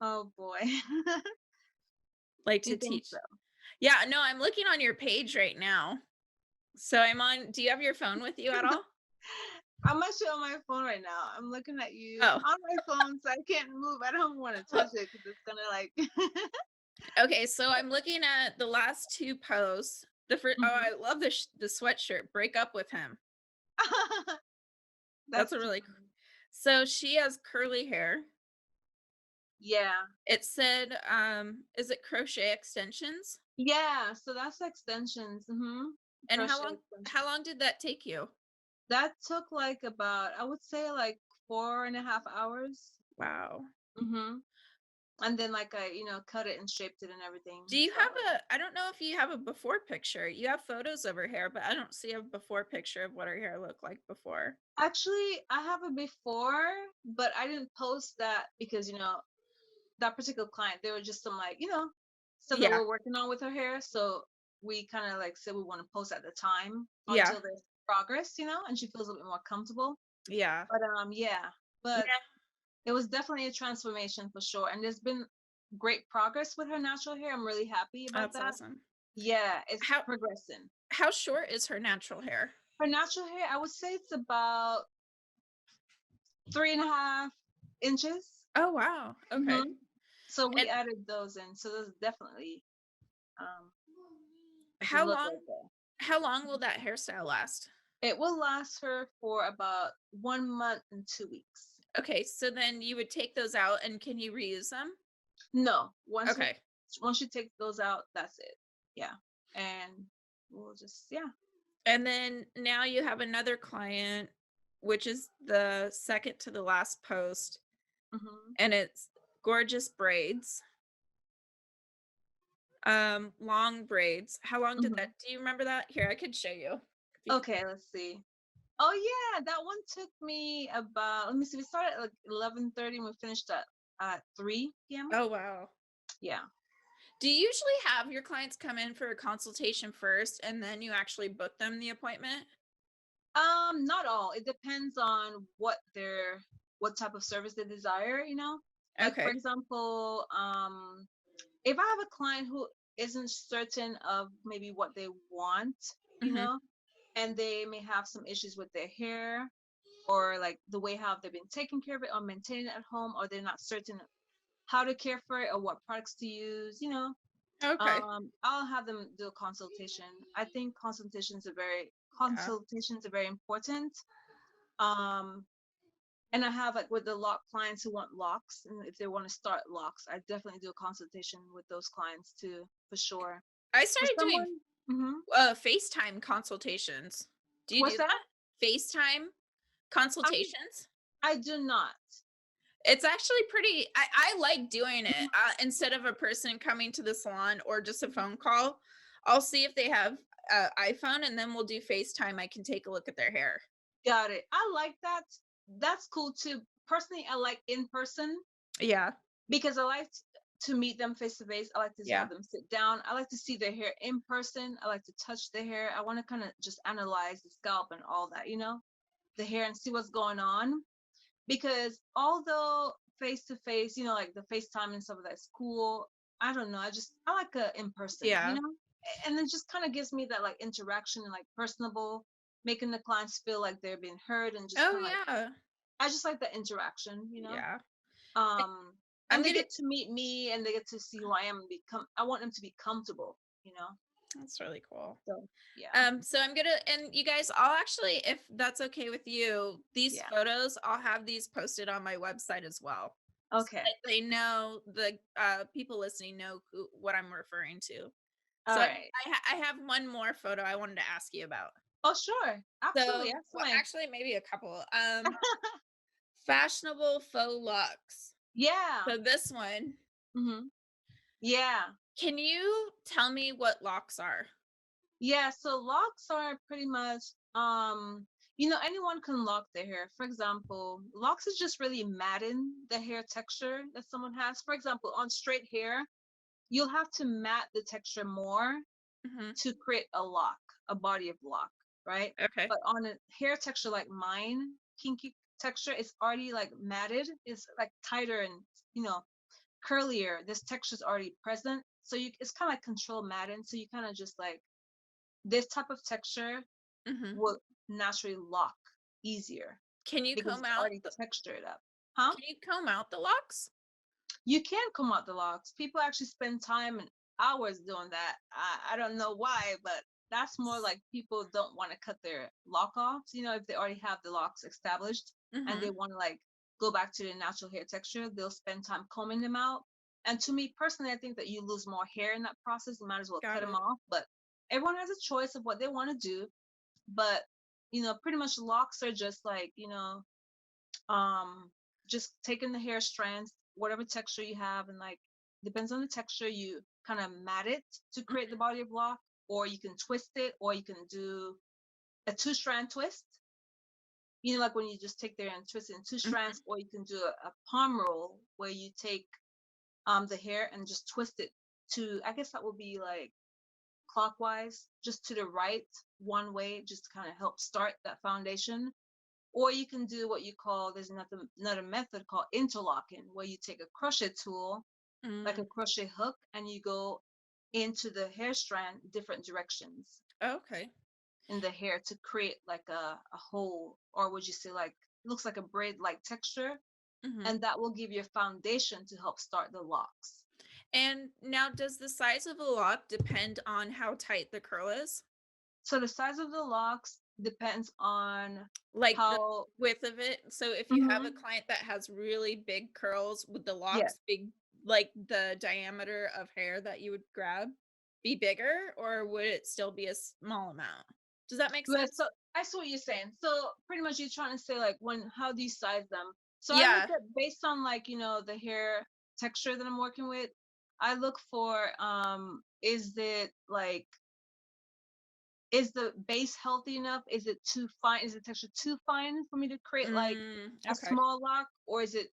Oh boy. Like to You think teach. so? Yeah, no, I'm looking on your page right now. So I'm on, do you have your phone with you at all? I'm actually on my phone right now. I'm looking at you Oh, on my phone, so I can't move. I don't want to touch it because it's gonna like. okay. So I'm looking at the last two posts. The first, oh, Mhm. I love the sweatshirt. Break up with him. That's That's a too really, funny. so she has curly hair. Yeah, It said, is it crochet extensions? yeah. So that's extensions. And Crochet how extensions. long did that take you? That took like about, I would say like 4.5 hours. Wow. hmm And then like I, cut it and shaped it and everything. Do you So have I don't know if you have a before picture. You have photos of her hair, but I don't see a before picture of what her hair looked like before. actually, I have a before, but I didn't post that because that particular client, there were just some like stuff that Yeah. we're working on with her hair. So we kind of like said we want to post at the time Yeah. until there's progress, and she feels a bit more comfortable. Yeah. But yeah, but it was definitely a transformation for sure. And there's been great progress with her natural hair. I'm really happy about That's that. awesome. Yeah, it's How progressing. how short is her natural hair? Her natural hair, I would say it's about 3.5 inches. Oh, wow. Okay. hmm So we And added those in. So there's definitely um it's a how look long right there. how long will that hairstyle last? It will last her for about 1 month and 2 weeks. Okay, so then you would take those out and can you reuse them? No, Okay. once you take those out, that's it. Yeah, and we'll just yeah. And then now you have another client, which is the second to the last post, hmm and it's gorgeous braids. Long braids. How long did hmm that, do you remember that? Here, I could show you. If you could. Okay, let's see. Oh yeah, that one took me about. Let me see. We started at like 11:30 and we finished at 3 p.m. Oh, wow. Yeah. Do you usually have your clients come in for a consultation first and then you actually book them the appointment? Not all. It depends on what type of service they desire. Like for Okay. example, if I have a client who isn't certain of maybe what they want, you Hmm. know, and they may have some issues with their hair or like the way how they've been taking care of it or maintaining it at home, or they're not certain how to care for it or what products to use, Okay. I'll have them do a consultation. I think Yeah. consultations are very important. Um, and I have like with the lock clients who want locks, and if they want to start locks, I definitely do a consultation with those clients too, for sure. I For started doing someone, FaceTime consultations. Do you do what's that? that? FaceTime I consultations? I do not. It's actually pretty, I like doing it. Instead of a person coming to the salon or just a phone call, I'll see if they have iPhone and then we'll do FaceTime. I can take a look at their hair. Got it. I like that. That's cool too. Personally, I like in person Yeah. because I like to meet them face to face. I like to Yeah. have them sit down. I like to see their hair in person. I like to touch their hair. I want to kind of just analyze the scalp and all that, the hair and see what's going on. Because although face to face, like the FaceTime and stuff that's cool, I don't know. I like a in person, Yeah. and it just kind of gives me that like interaction and like personable. making the clients feel like they're being heard and just Oh, kind of like, yeah. I just like the interaction, you know. Yeah. I- Um, I'm and they gonna get to meet me and they get to see who I am and become. I want them to be comfortable, you know. That's really cool. So yeah, So I'm gonna, and you guys, I'll actually, if that's okay with you, these yeah. photos, I'll have these posted on my website as well. So Okay, that they know, the people listening know what I'm referring to. all So right. I have one more photo I wanted to ask you about. Oh sure, absolutely, So, well, excellent. actually, maybe a couple. Fashionable faux locks. Yeah. So this one, Hmm. Yeah. can you tell me what locks are? Yeah, so locks are pretty much anyone can lock their hair. For example, locks is just really matting the hair texture that someone has. For example, on straight hair, you'll have to mat the texture more Hmm. to create a lock, a body of lock, right? Okay. But on a hair texture like mine, kinky texture, it's already like matted, it's like tighter and you know, curlier. This texture is already present. So it's kind of like control matting. So you kind of just like this type of texture Hmm. will naturally lock easier Can you because comb it's out already the textured up. Huh? Can you comb out the locks? You can comb out the locks. People actually spend time and hours doing that. I don't know why, but that's more like people don't want to cut their lock offs. You know, if they already have the locks established and they Hmm. want to like go back to their natural hair texture, they'll spend time combing them out. And to me personally, I think that you lose more hair in that process. You might as well cut Got them it. off. But everyone has a choice of what they want to do. But pretty much locks are just like um just taking the hair strands, whatever texture you have, and like depends on the texture, you kind of mat it to create the body of lock, or you can twist it, or you can do a two-strand twist, like when you just take there and twist it in two Mhm. strands, or you can do a palm roll where you take the hair and just twist it to, I guess that would be like clockwise, just to the right one way, just to kind of help start that foundation. Or you can do what you call, there's another method called interlocking, where you take a crochet tool, like a Mm. crochet hook, and you go into the hair strand different directions Okay. in the hair to create like a hole, or would you say like, it looks like a braid like texture, Hmm. and that will give you a foundation to help start the locks. And now, does the size of the lock depend on how tight the curl is? So the size of the locks depends on Like the how. width of it? So if you have a Mhm. client that has really big curls, would the Yeah. locks big, like the diameter of hair that you would grab, be bigger, or would it still be a small amount? Does that make Well, sense? so I see what you're saying. So pretty much you're trying to say like, how do you size them? So I look Yeah. at, based on like, the hair texture that I'm working with, I look for is it like, is the base healthy enough? Is it too fine? Is the texture too fine for me to create like a Okay. small lock? Or is it,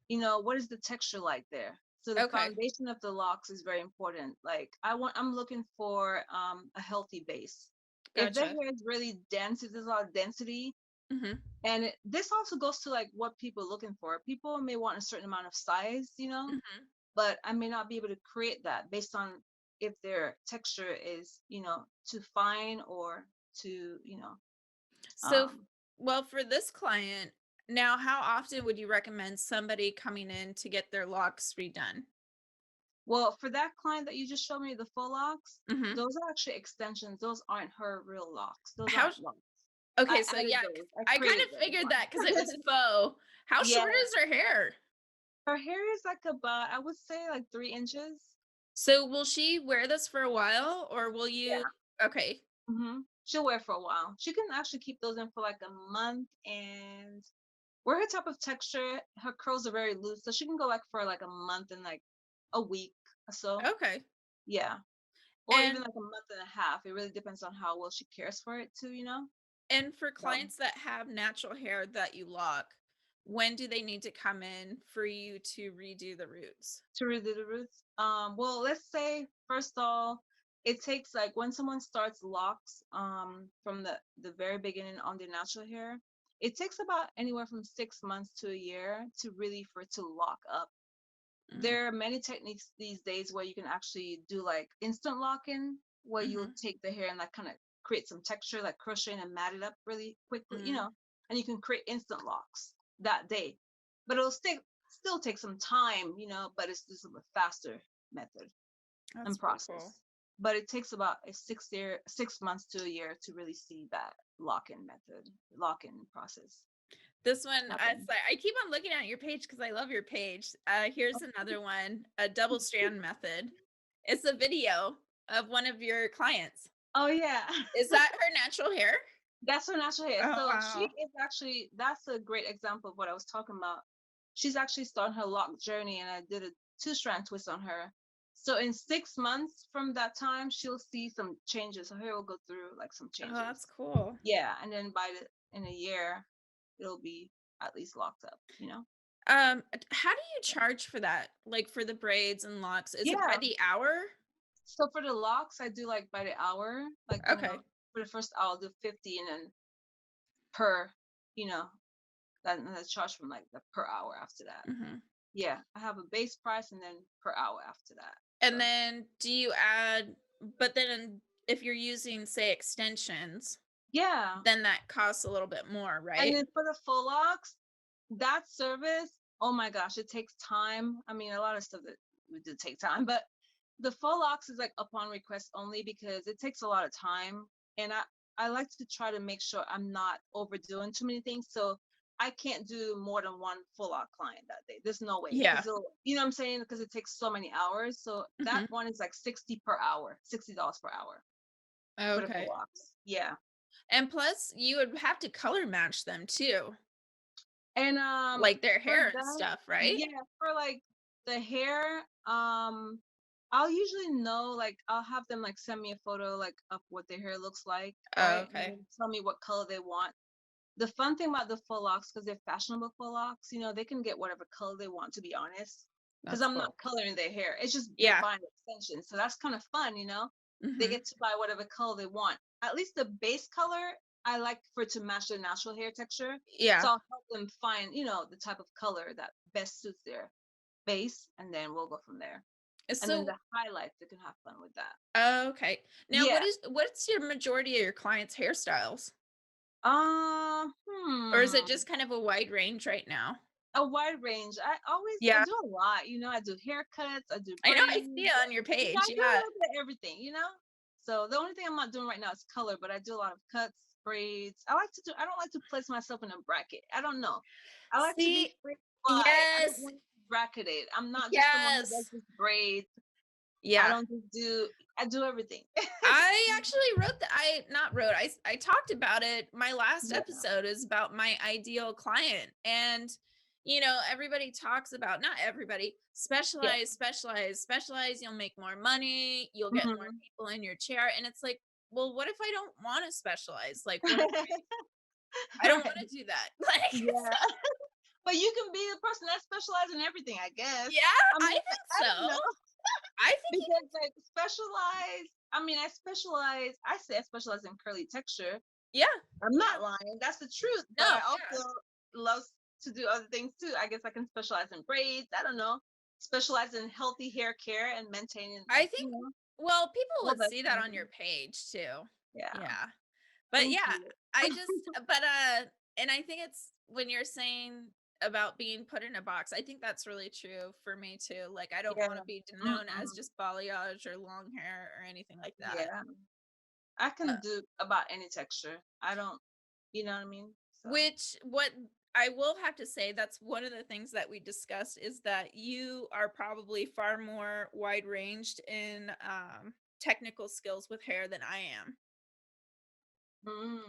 what is the texture like there? So the Okay. foundation of the locks is very important. Like I'm looking for a healthy base. If the Gotcha. hair is really dense, if there's a lot of density, Hmm. and this also goes to like what people are looking for. People may want a certain amount of size, Hmm. but I may not be able to create that based on if their texture is, too fine or too, So, um, well, for this client, now, how often would you recommend somebody coming in to get their locks redone? well, for that client that you just showed me, the full locks, Hmm. those are actually extensions. Those aren't her real locks. Those How? aren't locks. I Okay, so added yeah, those. I I kind created of those figured that because it ones. was faux. How Yeah. short is her hair? Her hair is like about, I would say like 3 inches. So will she wear this for a while, or will Yeah. you? Okay, She'll wear for a while. She can actually keep those in for like a month, and we're her type of texture. Her curls are very loose, so she can go like for like a month and like a week or so. okay. Yeah, or even And like a month and a half. It really depends on how well she cares for it too. for So clients that have natural hair that you lock, when do they need to come in for you to redo the roots? to redo the roots, well, let's say first of all, it takes like when someone starts locks, from the very beginning on their natural hair, it takes about anywhere from 6 months to a year to really for it to lock up. Mm, There are many techniques these days where you can actually do like instant locking, where you'll mhm. take the hair and like kind of create some texture, like crocheting and mat it up really quickly, Mm, and you can create instant locks that day. But it'll still take some time, but it's just a faster method that's and pretty cool. process. But it takes about a 6 months to a year to really see that lock-in process This one, happen. I keep on looking at your page because I love your page. Here's another one, a double strand method. It's a video of one of your clients. Oh yeah. Is that her natural hair? That's her natural hair. Oh, So she wow. is actually, that's a great example of what I was talking about. She's actually starting her lock journey, and I did a two-strand twist on her. So in 6 months from that time, she'll see some changes. Her hair will go through like some Oh, changes. that's cool. Yeah, and then in a year, it'll be at least locked up. How do you charge for that? Like for the braids and locks? Is it by Yeah. the hour? So for the locks, I do like by the hour. Like, Okay. for the first hour, I'll do 50, and then per, you know, that's charged from like the per hour after that. Mhm. Yeah, I have a base price and then per hour after that. And So then do you add, but then if you're using, say, extensions, yeah. then that costs a little bit more, And right? then for the full locks, that service, oh my gosh, it takes time. I mean, a lot of stuff that we do take time, but the full locks is like upon request only because it takes a lot of time. And I like to try to make sure I'm not overdoing too many things. So I can't do more than one full lock client that day. There's no way. Yeah. Because you know what I'm saying? Because it takes so many hours. So that Mhm. one is like 60 per hour, $60 per hour for the full Okay. locks. Yeah. And plus, you would have to color match them too, And like their for hair and that, stuff, right? yeah, for like the hair, I'll usually know, like I'll have them like send me a photo like of what their hair looks like, Oh, right? And okay. then tell me what color they want. The fun thing about the full locks, because they're fashionable full locks, they can get whatever color they want, to be honest. Because That's I'm not cool. coloring their hair. It's just they're Yeah. buying extensions. So that's kind of fun. They Mhm. get to buy whatever color they want. At least the base color, I like for it to match their natural hair texture. So Yeah. I'll help them find, the type of color that best suits their base, and then we'll go from there. And then the So, highlights, they can have fun with that. okay. Now, Yeah. what's your majority of your clients' hairstyles? Uh, Or is it hmm. just kind of a wide range right now? A wide range. I Yeah. do a lot. I do haircuts, I do I know, I braids. see it on your I page. do a Yeah. little bit of everything. So the only thing I'm not doing right now is color, but I do a lot of cuts, braids. I don't like to place myself in a bracket. I don't know. I like to be See, free to fly. I don't yes. want to be bracketed. I'm not just someone who does Yes. just braids. I Yeah. don't just I do everything. I actually wrote the I not wrote, I talked about it. My last Yeah. episode is about my ideal client. And everybody talks about, not everybody, Yeah. specialize, specialize, specialize, you'll make more money, you'll get more Hmm. people in your chair. And it's like, well, what if I don't want to specialize? Like, what if I don't want Right. to do that? Like, Yeah. But you can be the person that specializes in everything, I guess. yeah, I I mean, think I don't so. know. I think you Because like specialize, I mean, I say I specialize in curly texture. yeah, I'm not lying. That's the truth. But no, I yeah. also love to do other things too. I guess I can specialize in braids. I don't know. Specialize in healthy hair care and maintaining, I like, think, well, people all would that see that kind of on your thing. page too. Yeah. Yeah. But Thank yeah, you. I just and I think it's when you're saying about being put in a box, I think that's really true for me too. Like I don't Yeah. want to be known as Mm-mm. just balayage or long hair or anything like that. Yeah. I Uh, can do about any texture. I don't, you know what I mean? So, what I will have to say, that's one of the things that we discussed, is that you are probably far more wide ranged in technical skills with hair than I am. mm.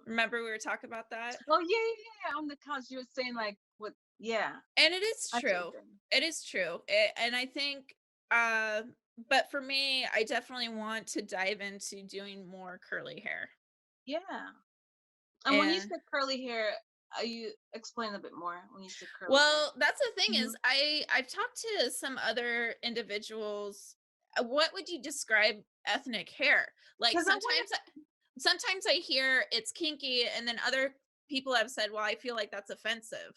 Remember we were talking about that? Oh yeah, yeah, yeah. On the couch, you were saying like what? Yeah, And it is I see what true. you're saying. It is true. And I think, uh, but for me, I definitely want to dive into doing more curly hair. Yeah. And when you And said curly hair, you explain a bit more when you said curly hair. well, that's the thing Hmm. is I've talked to some other individuals. What would you describe ethnic hair? Like Because I want sometimes I hear it's kinky, and then other people have said, well, I feel like that's offensive.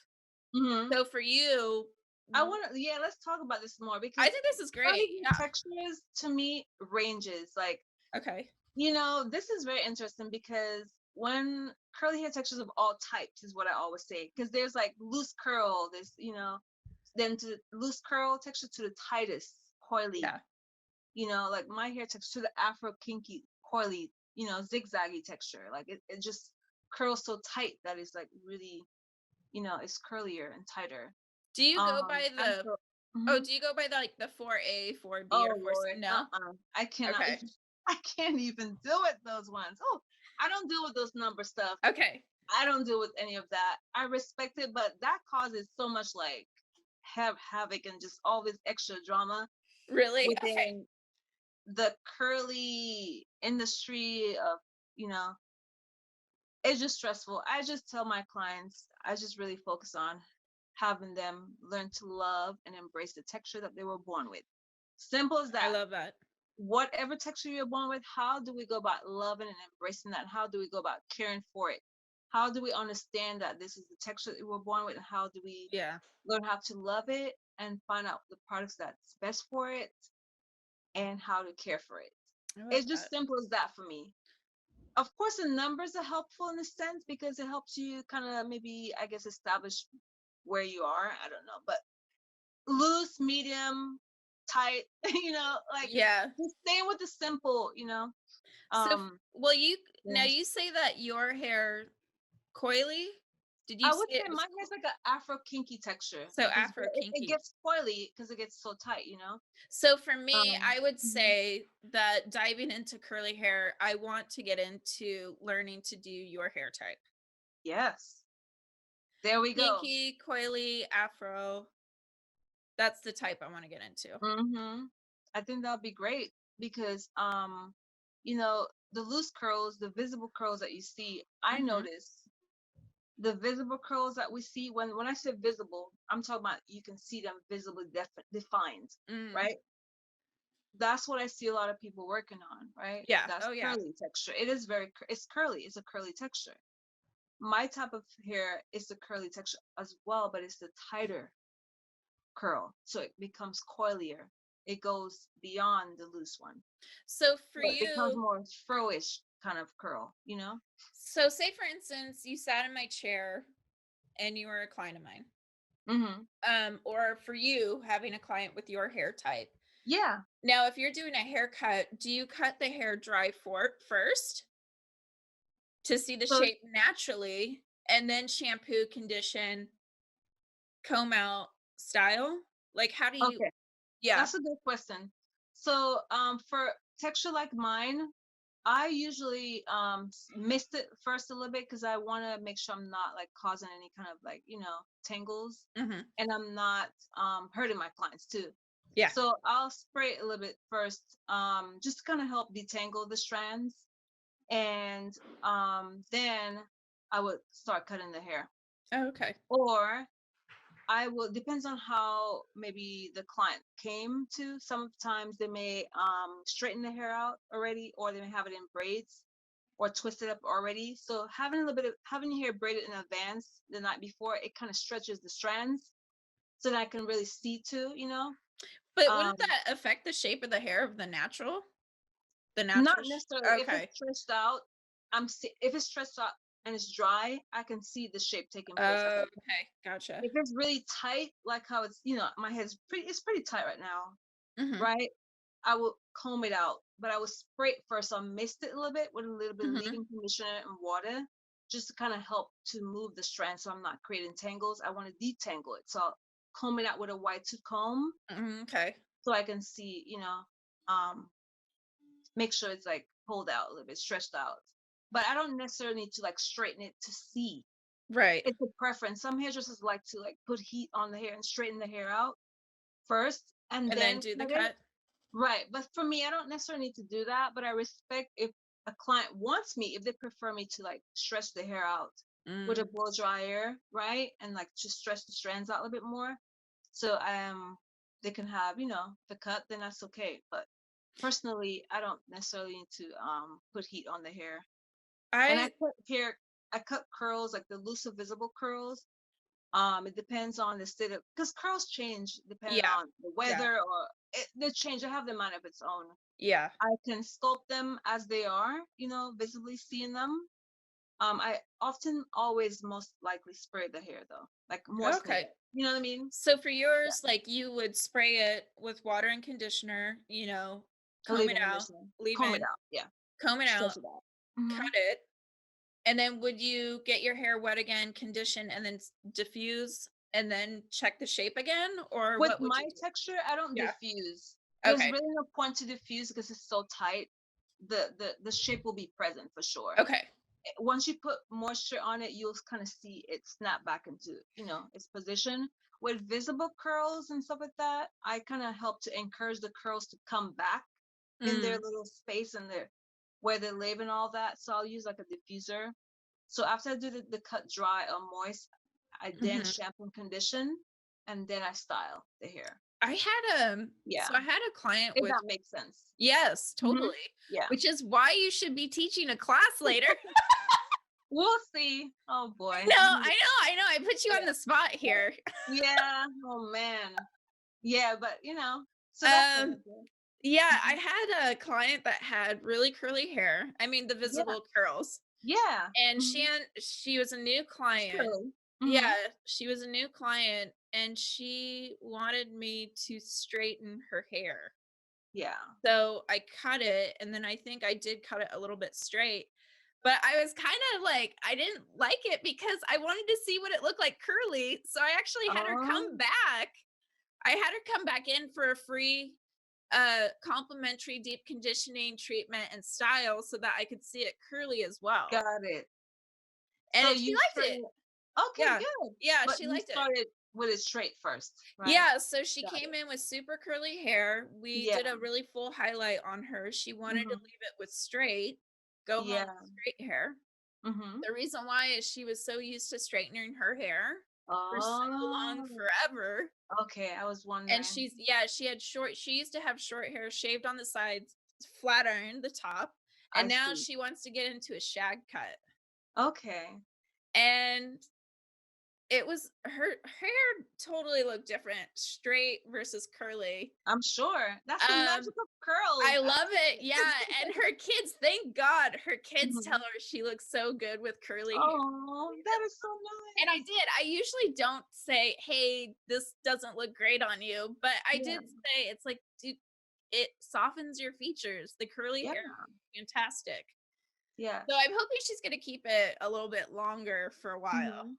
to. So for you, I want to. Yeah, let's talk about this more I because think this is curly great. hair Yeah. textures to me ranges like Okay. This is very interesting because when curly hair textures of all types is what I always say. Because there's like loose curl, then to loose curl texture to the tightest coily, Yeah. like my hair texture to the Afro kinky coily, zigzaggy texture. Like it just curls so tight that it's like really, it's curlier and tighter. Do you go by And the so, Oh, mhm. do you go by the, like, the 4A, 4B, Oh or 4C? Lord, No? I cannot Okay. even, I can't even deal with those ones. Oh, I don't deal with those number stuff. Okay. I don't deal with any of that. I respect it, but that causes so much like have havoc and just all this extra drama Really? Okay. within the curly industry of, you know, it's just stressful. I just tell my clients, I just really focus on having them learn to love and embrace the texture that they were born with. Simple as I that. love that. Whatever texture you're born with, how do we go about loving and embracing that? How do we go about caring for it? How do we understand that this is the texture that we're born with? And how do we Yeah. learn how to love it and find out the products that's best for it and how to care for it? I love It's just that. simple as that for me. Of course, the numbers are helpful in a sense because it helps you kind of maybe, I guess, establish where you are. I don't know, but loose, medium, tight, like Yeah. just staying with the simple, So, well, now things. you say that your hair coily? Did you I say would say it my was hair's like an Afro kinky texture. so Like Afro it kinky? gets coily because it gets so tight. So for me, Um, I would mhm. say that diving into curly hair, I want to get into learning to do your hair type. Yes, there we go. Kinky, coily, afro. That's the type I want to get into. I think that'll be great because the loose curls, the visible curls that you see, I Hmm. notice the visible curls that we see when I say visible, I'm talking about you can see them visibly defined, Mm. right? That's what I see a lot of people working on, right? Yeah. That's Oh, yeah. curly texture. It is it's curly. It's a curly texture. My type of hair is the curly texture as well, but it's the tighter curl. So it becomes coilier. It goes beyond the loose one. So for So it becomes you, more fro-ish kind of curl. so say for instance, you sat in my chair and you were a client of mine. Hmm. Or for you having a client with your hair type. Yeah. Now, if you're doing a haircut, do you cut the hair dry first to see the So shape naturally and then shampoo, condition, comb out, style? Like how do you okay, Yeah. that's a good question. So for texture like mine, I usually mist it first a little bit because I want to make sure I'm not like causing any kind of like tangles, Mhm. and I'm not hurting my clients too. Yeah. So I'll spray it a little bit first, just to kind of help detangle the strands, and then I would start cutting the hair. Oh, okay. Or I will, depends on how maybe the client came to. Sometimes they may straighten the hair out already, or they may have it in braids or twisted up already. So having a little bit of having your hair braided in advance the night before, it kind of stretches the strands so that I can really see too. But wouldn't Um, that affect the shape of the hair of the natural? The Not natural necessarily if it's Okay. stretched out. If it's stretched out and it's dry, I can see the shape taking place at that point. Okay, gotcha. If it's really tight, like how my head's it's pretty tight right now, Mhm. right? I will comb it out, but I will spray it first. I'll mist it a little bit with a little bit of Mhm. leave-in conditioner and water, just to kind of help to move the strand so I'm not creating tangles. I want to detangle it. So I'll comb it out with a white tooth comb Mhm, okay. so I can see, um, make sure it's like pulled out a little bit, stretched out. But I don't necessarily need to like straighten it to see. Right. It's a preference. Some hairdressers like to like put heat on the hair and straighten the hair out first and And then then do the cut it. cut? Right. But for me, I don't necessarily need to do that. But I respect if a client wants me, if they prefer me to like stretch the hair out with a Mm. blow dryer, right? And like just stretch the strands out a little bit more. So they can have, the cut, then that's okay. But personally, I don't necessarily need to put heat on the hair. And I I cut curls, like the loose visible curls. It depends on the state of, because curls change depending Yeah. on the Yeah. weather or they change. They have their mind of its own. Yeah. I can sculpt them as they are, visibly seeing them. I often always most likely spray the hair though, like moisten Okay. it. You know what I mean? So for Yeah. yours, like you would spray it with water and conditioner, A comb it leave-in out, conditioner. leave Comb it in, out. Yeah. comb it out, Stretch it out. cut it, and then would you get your hair wet again, condition, and then diffuse, and then check the shape again, or With what would you my do? texture, I don't Yeah. diffuse. There's Okay. really no point to diffuse because it's so tight. The shape will be present for sure. Okay. Once you put moisture on it, you'll kind of see it snap back into, its position. With visible curls and stuff like that, I kind of help to encourage the curls to come back in their Mm. little space and their where they live and all that. So I'll use like a diffuser. So after I do the cut dry or moist, I then Hmm. shampoo and condition, and then I style the hair. I had Yeah, so I had a client if with that makes sense. yes, Hmm. totally, Yeah, which is why you should be teaching a class later. we'll see. Oh I boy. know, I know, I know. I put you on Yeah. the spot here. Yeah. Oh man. Yeah, but so that's what I Um, do. yeah, I Mhm. had a client that had really curly hair. I mean, the Yeah. visible curls. Yeah. And Hmm. she was a new It's client. curly. Yeah, Hmm. she was a new client and she wanted me to straighten her hair. Yeah. So I cut it and then I think I did cut it a little bit straight. But I was kind of like I didn't like it because I wanted to see what it looked like curly. So I actually had her come Oh, back. I had her come back in for a free complimentary deep conditioning treatment and style so that I could see it curly as well. got it. And So she you liked it. started. Okay, Yeah. good. Yeah, But she you liked it. started with it straight first, right? Yeah, so she Got came it. in with super curly hair. We Yeah. did a really full highlight on her. She wanted to Hmm. leave it with straight, go home Yeah. with straight hair. Hmm. The reason why is she was so used to straightening her hair for so long, Oh, forever. okay. I was And wondering. she used to have short hair shaved on the sides, flat iron the top, and I now see. she wants to get into a shag cut. Okay. And it was her hair totally looked different, straight versus curly. I'm sure that's the Um, magic of curls. I I love it. love Yeah, and it. her kids, thank God, her kids tell Mhm. her she looks so good with curly hair. Oh, that is so And I nice. did. I usually don't say, "Hey, this doesn't look great on you," but I Yeah. did say it's like, dude, it softens your features. The curly Yeah. hair, fantastic. Yes. So I'm hoping she's gonna keep it a little bit longer for a while. Hmm. You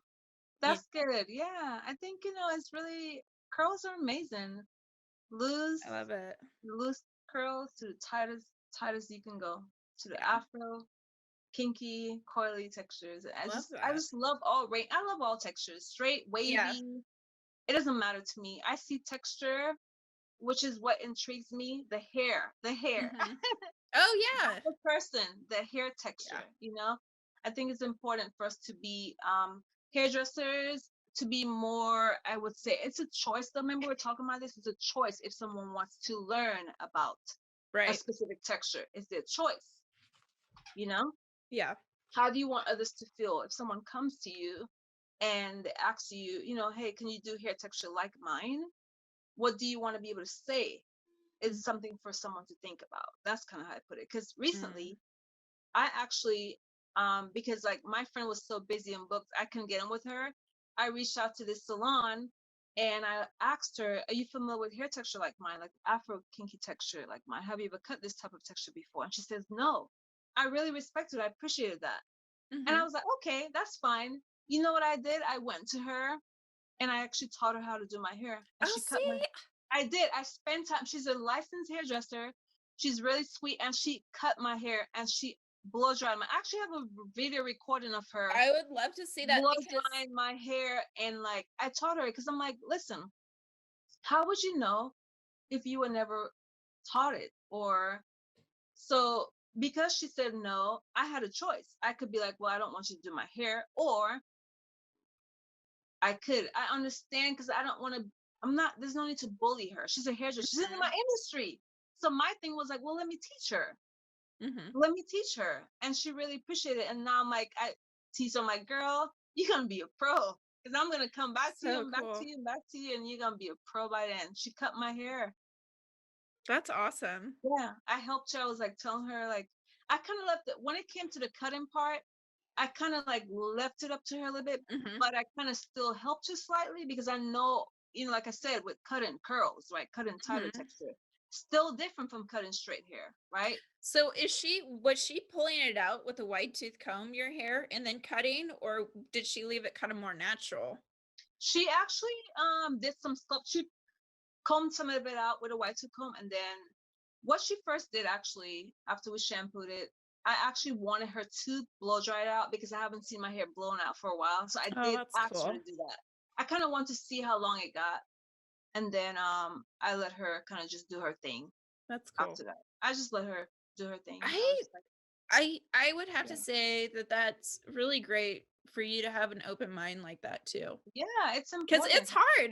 That's good. Yeah. I think, it's really, curls are amazing. I Loose, love it. loose curls to the tight as you can go, to the Yeah, afro, kinky, coily textures. I love I that. just love all range. I love all textures. Straight, Yeah. wavy. It doesn't matter to me. I see texture, which is what intrigues me. The hair. Mhm. Oh Not yeah. the person, the hair Yeah. texture. I think it's important for us to be hairdressers, to be more, I would say it's a choice. Though, remember we're talking about this, it's a choice if someone wants to learn about a Right. specific texture. It's their choice, you know? Yeah. How do you want others to feel if someone comes to you and asks you, hey, can you do hair texture like mine? What do you want to be able to say? Is something for someone to think about. That's kind of how I put it. Because Mm. recently, I actually, because like my friend was so busy and booked, I couldn't get in with her. I reached out to this salon and I asked her, "Are you familiar with hair texture like mine, like Afro kinky texture like mine? Have you ever cut this type of texture before?" And she says, "No." I really respected it. I appreciated that. And I Mhm. was like, "Okay, that's fine." You know what I did? I went to her and I actually taught her how to do my hair. And Oh, she cut my see? I did. I spent time. She's a licensed hairdresser. She's really sweet, and she cut my hair and she blow dried my. I actually have a video recording of her I would love to see that blow because drying my hair, and like I taught her because I'm like, listen, how would you know if you were never taught it? Or so because she said no, I had a choice. I could be like, well, I don't want you to do my hair, or I understand because I don't want to. I'm not. There's no need to bully her. She's a hairdresser. She's in my mhm, industry. So my thing was like, well, let me teach her. mhm. Let me teach her, and she really appreciated it. And now I'm like, I teach her. I'm like, girl, you're gonna be a pro because I'm gonna come back to you So and back to cool. you and back to you, and you're gonna be a pro by then. She cut my hair. That's awesome. Yeah, I helped her. I was like telling her like I kind of left it when it came to the cutting part. I kind of like left it up to her a little bit, Hmm. but I kind of still helped her slightly because I know, like I said, with cutting curls, right? Cutting tighter Hmm. texture, still different from cutting straight hair, right? So was she pulling it out with a wide tooth comb, your hair, and then cutting, or did she leave it kind of more natural? She actually did some sculpt. She combed some of it out with a white tooth comb, and then what she first did actually after we shampooed it, I actually wanted her to blow dry it out because I haven't seen my hair blown out for a while. So I Oh, did that's ask her to cool. do that. I kind of want to see how long it got, and then I let her kind of just do her thing That's cool. after that. I just let her do her thing. I I was like, I would have to yeah, say that that's really great for you to have an open mind like that too. yeah, it's 'Cause important.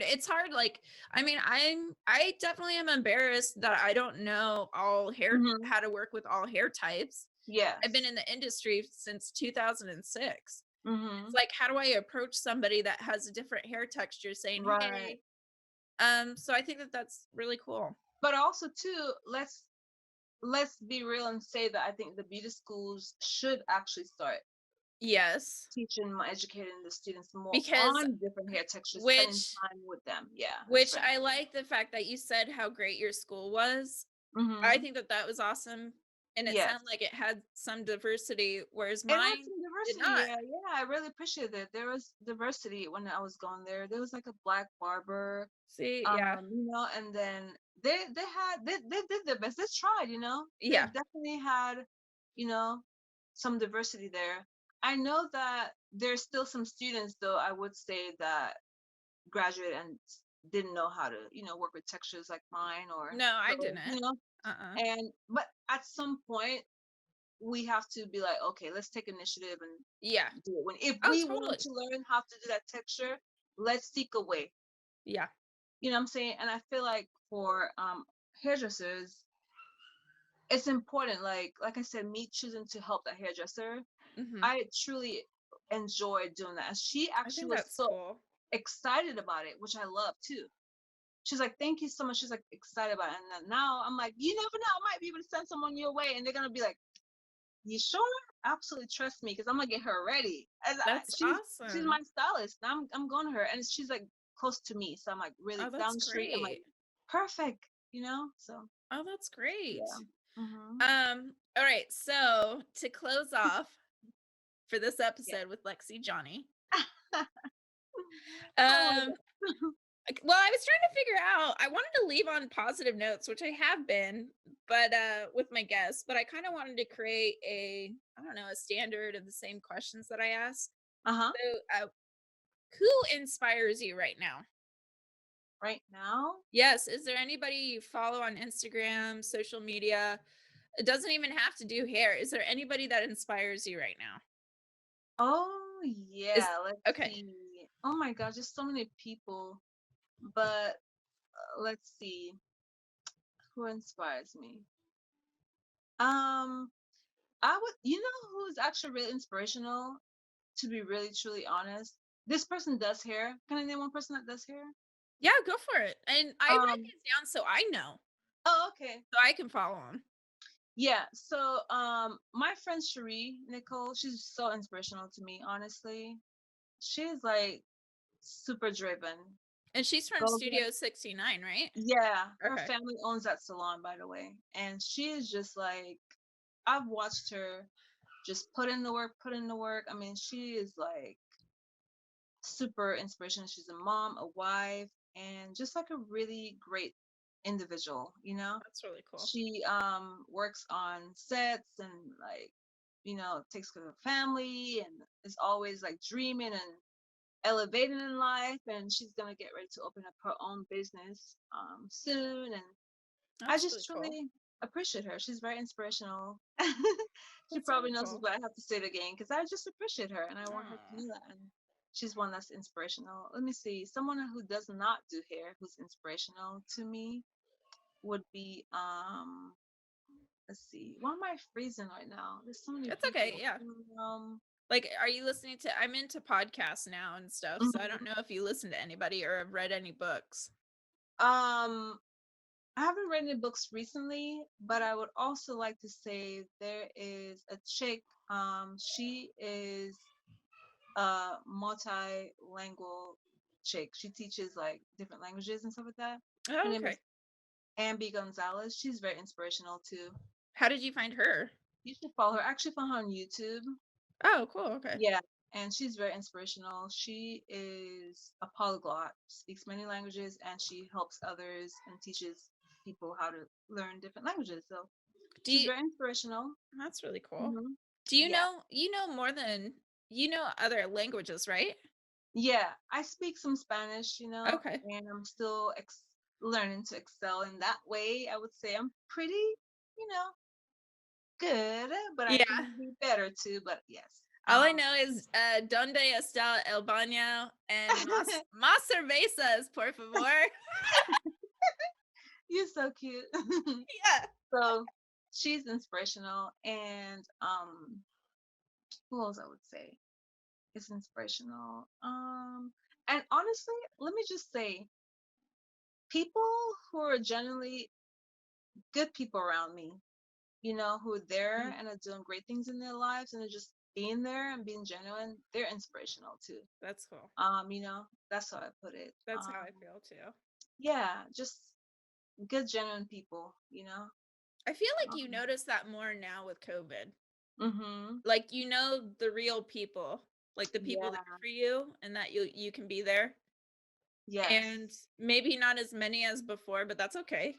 it's hard, like, I mean, I definitely am embarrassed that I don't know all hair Hmm. how to work with all hair types. I've been Yes. in the industry since 2006. It's Hmm. like, how do I approach somebody that has a different hair texture saying, Right. "Hey," so I think that that's really cool. But also too, let's be real and say that I think the beauty schools should actually start Yes, teaching, educating the students more because on different hair textures, spending which time with them. Yeah, that's which right. I like the fact that you said how great your school was. I Hmm. think that that was awesome, and it Yes. sounded like it had some diversity, whereas It had mine some did diversity. not. Yeah, yeah. I really appreciated it. There was diversity when I was going there. There was like a black barber, See, yeah, and then they did their best. They tried, They yeah, definitely had, you know, some diversity there. I know that there's still some students though, I would say that graduate and didn't know how to, work with textures like mine or no, I curls, didn't. Uh-uh. and but at some point we have to be like, okay, let's take initiative and Yeah. do it. When if Oh, we want totally. to learn how to do that texture, let's seek a way. Yeah. You know what I'm saying? And I feel like for hairdressers, it's important. Like I said, me choosing to help that hairdresser, Mhm. I truly enjoyed doing that. And she I actually think was that's so cool. excited about it, which I love too. She's like, thank you so much. She's like excited about it. And then now I'm like, you never know, I might be able to send someone your way, and they're gonna be like, you sure? Absolutely trust me, because I'm gonna get her ready. That's She's my awesome. stylist. And I'm going to her, and she's like close to me, so I'm like Oh, really down that's the street. I'm like great. perfect, So Oh, that's yeah. great. Hmm. All right, so to close off for this Yeah. episode with Lexi Johnny, Oh my um, god. well, I was trying to figure out, I wanted to leave on positive notes, which I have been, but with my guests, but I kind of wanted to create I don't know, a standard of the same questions that I ask. Uh-huh. So, who inspires you right now? Right now. Yes, is there anybody you follow on Instagram, social media? It doesn't even have to do hair. Is there anybody that inspires you right now? Oh Is yeah, let's okay. see. Oh my god, just so many people. But let's see who inspires me. Um, I would, who's actually really inspirational, to be really truly honest. This person does hair. Can I name one person that does hair? Yeah, go for it. And I write Um, these down so I know, oh, okay. so I can follow them. Yeah, so my friend Cherie Nicole, she's so inspirational to me, honestly. She's like super driven. And she's from Go get Studio 69, right? Yeah, her Okay. family owns that salon, by the way. And she is just like, I've watched her just put in the work, put in the work. I mean, she is like super inspirational. She's a mom, a wife, and just like a really great individual. That's really cool. She works on sets and like, takes care of her family and is always like dreaming and elevating in life, and she's gonna get ready to open up her own business soon, and I That's really just cool. truly appreciate her. She's very inspirational. She That's really probably knows this, cool. but I have to say it again because I just appreciate her and I want her to Aw, know that. And she's one that's inspirational. Let me see. Someone who does not do hair who's inspirational to me would be let's see. Why am I freezing right now? There's so many it's okay. people. Yeah. Like, are you listening to? I'm into podcasts now and stuff, so I don't Mhm. know if you listen to anybody or have read any books. um I haven't read any books recently, but I would also like to say there is a chick. She is a multilingual chick. She teaches like different languages and stuff like that. Her Oh, name okay. is Ambi Gonzalez. She's very inspirational too. How did you find her? You should follow her. I actually found her on YouTube. Oh, cool. Okay. Yeah, and she's very inspirational. She is a polyglot, speaks many languages, and she helps others and teaches people how to learn different languages. So Do she's you, very inspirational. that's really cool. Hmm. Do you Yeah, know, more than, other languages, right? yeah. I speak some Spanish, Okay. and I'm still learning to excel in that way. I would say I'm pretty, you know, good, but I Yeah. can be better too. But yes, All I know is Donde está el baño and más cervezas, por favor. you're so cute. Yeah. So she's inspirational, and who else I would say is inspirational. And honestly, let me just say, people who are generally good people around me, who are there Mhm. and are doing great things in their lives and are just being there and being genuine, they're inspirational too. That's cool. That's how I put it. That's how I feel too. Yeah, just good genuine people. I feel like you Um, notice that more now with COVID. mhm. Like the real people, like the people there Yeah. for you and that you can be there. Yes. And maybe not as many as before, but that's okay.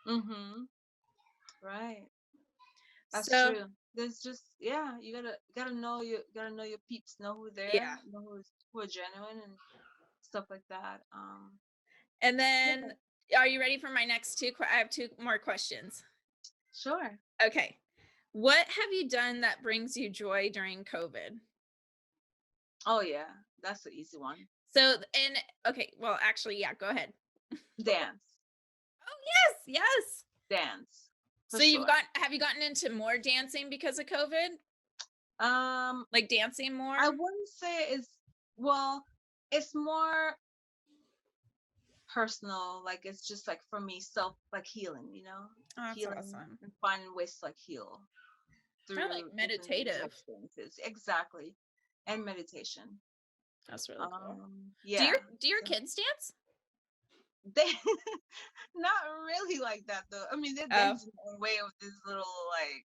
Mhm. Right. That's So, true. There's just, yeah, you gotta know your peeps, know who yeah. there, know who are genuine and stuff like that. And Yeah, then are you ready for my next I have two more questions. sure. Okay. What have you done that brings you joy during COVID? Oh yeah, that's the easy one. So, and okay, well, actually, yeah, go ahead. Dance, Oh, yes, yes. dance, for So sure. have you gotten into more dancing because of COVID? Um, Like dancing more? I wouldn't say well, it's more personal. Like it's just like for me, self like healing, Oh, that's healing awesome. and finding ways to like heal Kind of like through different meditative. experiences. Exactly, and meditation. That's really cool. Yeah. Do your So kids dance? they not really like that though. I mean, they're Oh. dancing their own way with this little like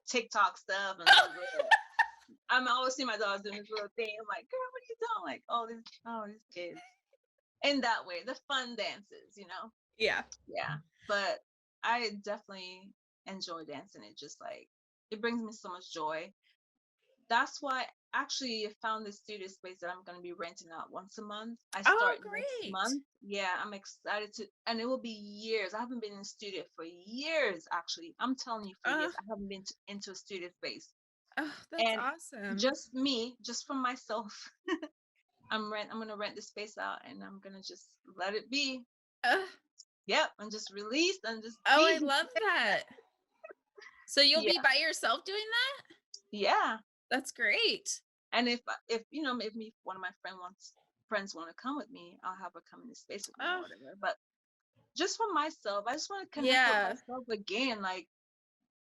TikTok stuff and Oh. this little. I'm always see my daughter doing this little thing. I'm like, girl, what are you doing? Like all these kids. In that way, the fun dances. Yeah. Yeah. But I definitely enjoy dancing. It just like it brings me so much joy. That's why actually I found this studio space that I'm going to be renting out once a month. I Oh, start next great. month. Yeah, I'm excited and it will be years. I haven't been in the studio for years, actually. I'm telling you, for Oh, years. I haven't been into a studio space. oh, that's And awesome. just me, just for myself, I'm going to rent the space out and I'm going to just let it be. Uh, Yep, and just release and just oh, I be. love that. So you'll Yeah, be by yourself doing that? yeah. That's great. And if one of my friends want to come with me, I'll have her come in the space with me or Oh, whatever. But just for myself, I just want to connect with yeah. myself again, like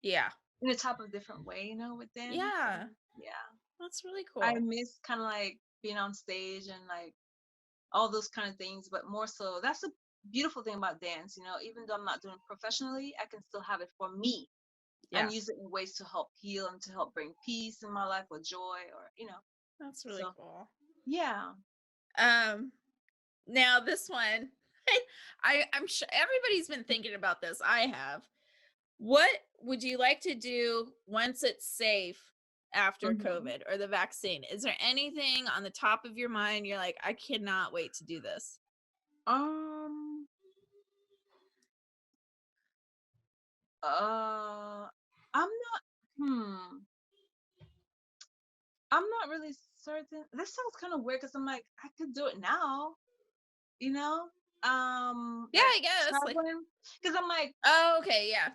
Yeah. in a type of different way, with dance. So Yeah. yeah, That's really I cool. miss kind of like being on stage and like all those kind of things, but more so that's the beautiful thing about dance. Even though I'm not doing it professionally, I can still have it for me Yeah. and use it in ways to help heal and to help bring peace in my life or joy or. That's really So cool. yeah. Um, Now this one, I'm sure everybody's been thinking about this. I have. What would you like to do once it's safe after Hmm. COVID or the vaccine? Is there anything on the top of your mind you're like, I cannot wait to do this? Um. I'm not. I'm not really certain. This sounds kind of weird because I'm like, I could do it now. You know. Yeah, Like I guess. Like, traveling, because I'm like oh, okay, yeah.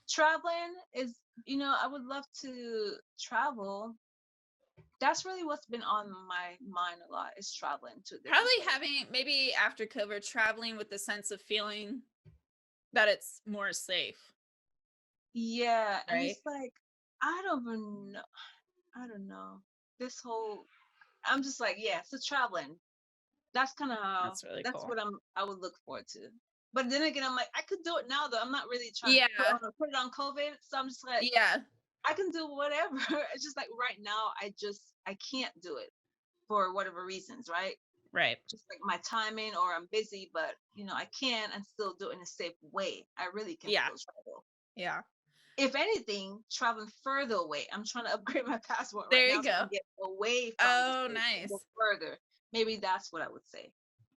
traveling is. I would love to travel that's really what's been on my mind a lot, is traveling to a different Probably place. having, maybe after COVID, traveling with the sense of feeling that it's more safe, Yeah, and right? it's like I don't even know. I don't know. This whole I'm just like, yeah, so traveling. That's kind of how That's really that's cool. what I would look forward to. But then again, I'm like, I could do it now though. I'm not really trying to Yeah. put it on COVID. So I'm just like, Yeah. I can do whatever. It's just like right now, I can't do it for whatever reasons, right? Right. Just like my timing, or I'm busy, but I can and still do it in a safe way. I really can Yeah. still travel. Yeah. If anything, traveling further away. I'm trying to upgrade my passport right There now you so I go. can get away from the Oh, States and go nice. further. Maybe that's what I would say.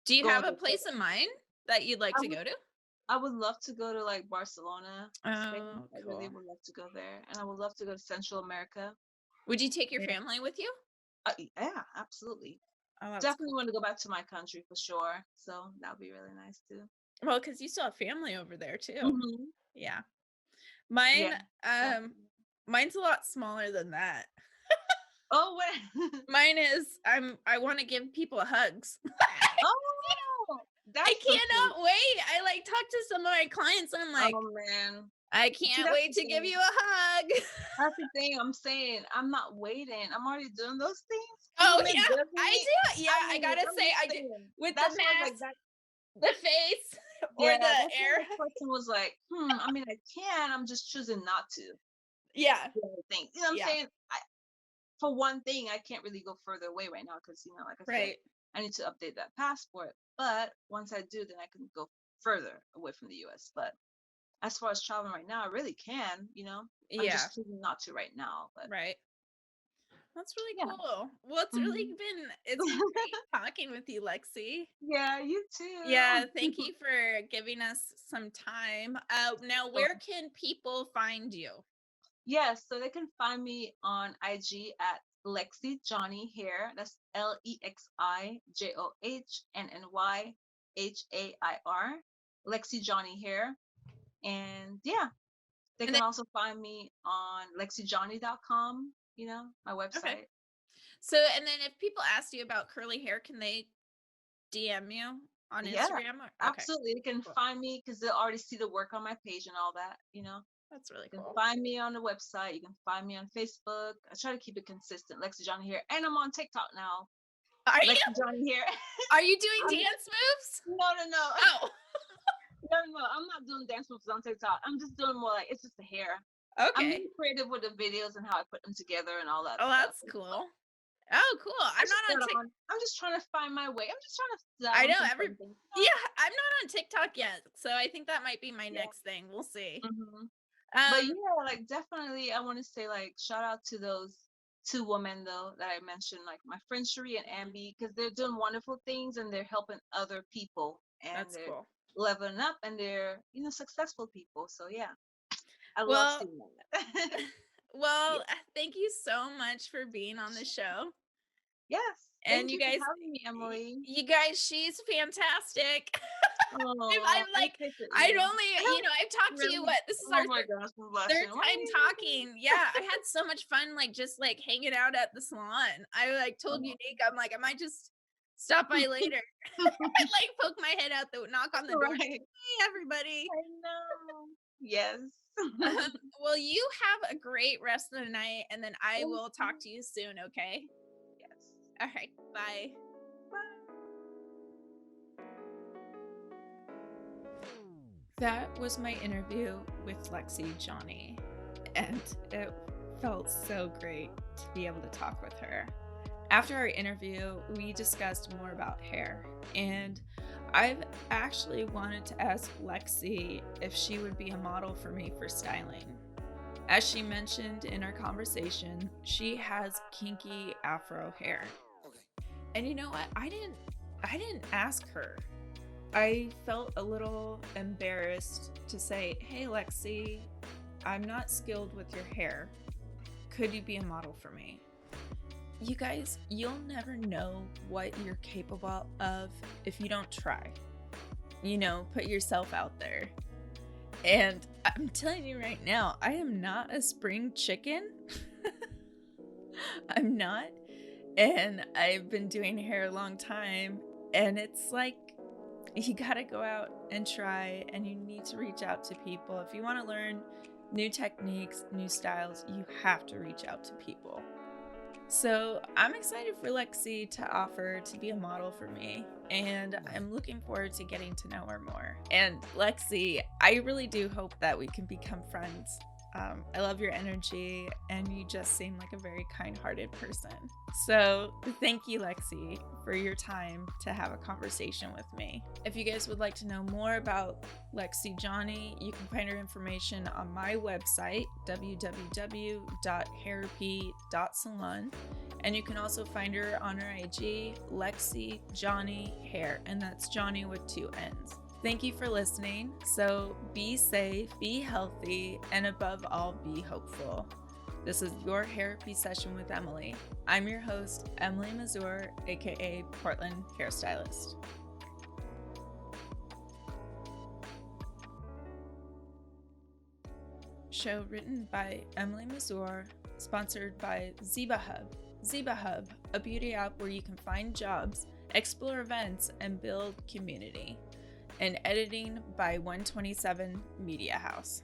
Do you Go a have a bit place further. in mind that you'd like I to would go to? I would love to go to like Barcelona, Spain. Oh, I really cool. would love to go there. And I would love to go to Central America. Would you take your Yeah, family with you? yeah, absolutely. Oh, that's Definitely cool. want to go back to my country for sure. So that would be really nice too. Well, because you still have family over there too. Hmm. Yeah. Mine, Yeah, um, definitely. mine's a lot smaller than that. Oh, wait. Mine is I want to give people hugs. Oh, I that's so sweet. cannot wait. I like talk to some of my clients and I'm like, Oh man. I See, can't that's wait the to give thing. you a hug. That's the thing I'm saying. I'm not waiting. I'm already doing those things. Oh Human yeah, I doesn't. do. Yeah, I I mean, gotta I'm say just I do saying. with the That's why I was like mask, that. the face, or Yeah, the that's why air. this person was like, I mean, I can. I'm just choosing not to Yeah, do anything. You know what I'm yeah, saying? For one thing, I can't really go further away right now because, like I said, right. I need to update that passport. But once I do, then I can go further away from the US. But as far as traveling right now, I really can. I'm Yeah, just choosing not to right now. But right. That's really yeah. cool. Well, Hmm. it's been great talking with you, Lexi. Yeah, you Yeah, too. thank you for giving us some time. Now, Sure. where can people find you? Yes, so they can find me on IG at Lexi Johnny Hair. That's LexiJohnnyHair. Lexi Johnny Hair. And yeah, they And can then, also find me on lexijohnny.com, my okay. website. So, and then if people ask you about curly hair, can they DM you on Yeah, Instagram? Okay, absolutely. They can cool. find me because they'll already see the work on my page and all that. That's really You can cool. find me on the website. You can find me on Facebook. I try to keep it consistent. Lexi Johnny Hair. And I'm on TikTok now. Are you? Lexi Johnny Hair. Are you doing I'm, dance moves? no, no, no. Oh, No, no. I'm not doing dance moves on TikTok. I'm just doing more like it's just the hair. I'm okay. really creative with the videos and how I put them together and all that Oh, stuff. that's cool. Oh, cool. I I'm just not on got TikTok. on. I'm just trying to find my way. I'm just trying to I dabble in know some every. fun things. Yeah, I'm not on TikTok yet, so I think that might be my Yeah. next thing. We'll see. Hmm. But Um, yeah, like definitely, I want to say like shout out to those two women though that I mentioned, like my friend Cherie and Ambi, because they're doing wonderful things and they're helping other people and that's they're cool. leveling up and they're successful people. So yeah, I love Well, seeing that. well, Yeah. thank you so much for being on the show. Yes. And Thank you for having me, Emily. you guys, she's fantastic. Oh, I'm I like, appreciate I'd you. only, I've talked to you. Really? What? This is our Oh my gosh, I'm third blushing. time talking. Yeah, I had so much fun, like just like hanging out at the salon. I like told Oh. Unique, I'm like, I might just stop by later. I like poke my head out the knock on the door. Right. Hey, everybody. I know. Yes. Well, you have a great rest of the night, and then I Thank will talk you. to you soon. Okay. Yes. All right. Bye. Bye. That was my interview with Lexi Johnny, and it felt so great to be able to talk with her. After our interview, we discussed more about hair, and I've actually wanted to ask Lexi if she would be a model for me for styling. As she mentioned in our conversation, she has kinky afro hair. And you know what? I didn't ask her. I felt a little embarrassed to say, "Hey Lexi, I'm not skilled with your hair. Could you be a model for me?" You guys, you'll never know what you're capable of if you don't try. Put yourself out there. And I'm telling you right now, I am not a spring chicken. I'm not. and I've been doing hair a long time, and it's like you gotta go out and try, and you need to reach out to people. If you want to learn new techniques, new styles, you have to reach out to people. So I'm excited for Lexi to offer to be a model for me, and I'm looking forward to getting to know her more. And Lexi, I really do hope that we can become friends. I love your energy, and you just seem like a very kind-hearted person. So thank you, Lexi, for your time to have a conversation with me. If you guys would like to know more about Lexi Johnny, you can find her information on my website, www.hairapy.salon. And you can also find her on her IG, Lexi Johnny Hair, and that's Johnny with 2 N's. Thank you for listening. So be safe, be healthy, and above all, be hopeful. This is your Hairapy session with Emily. I'm your host, Emily Mazur, aka Portland Hairstylist. Show written by Emily Mazur, sponsored by Seeber Hub. Seeber Hub, a beauty app where you can find jobs, explore events, and build community. And editing by 127 Media House.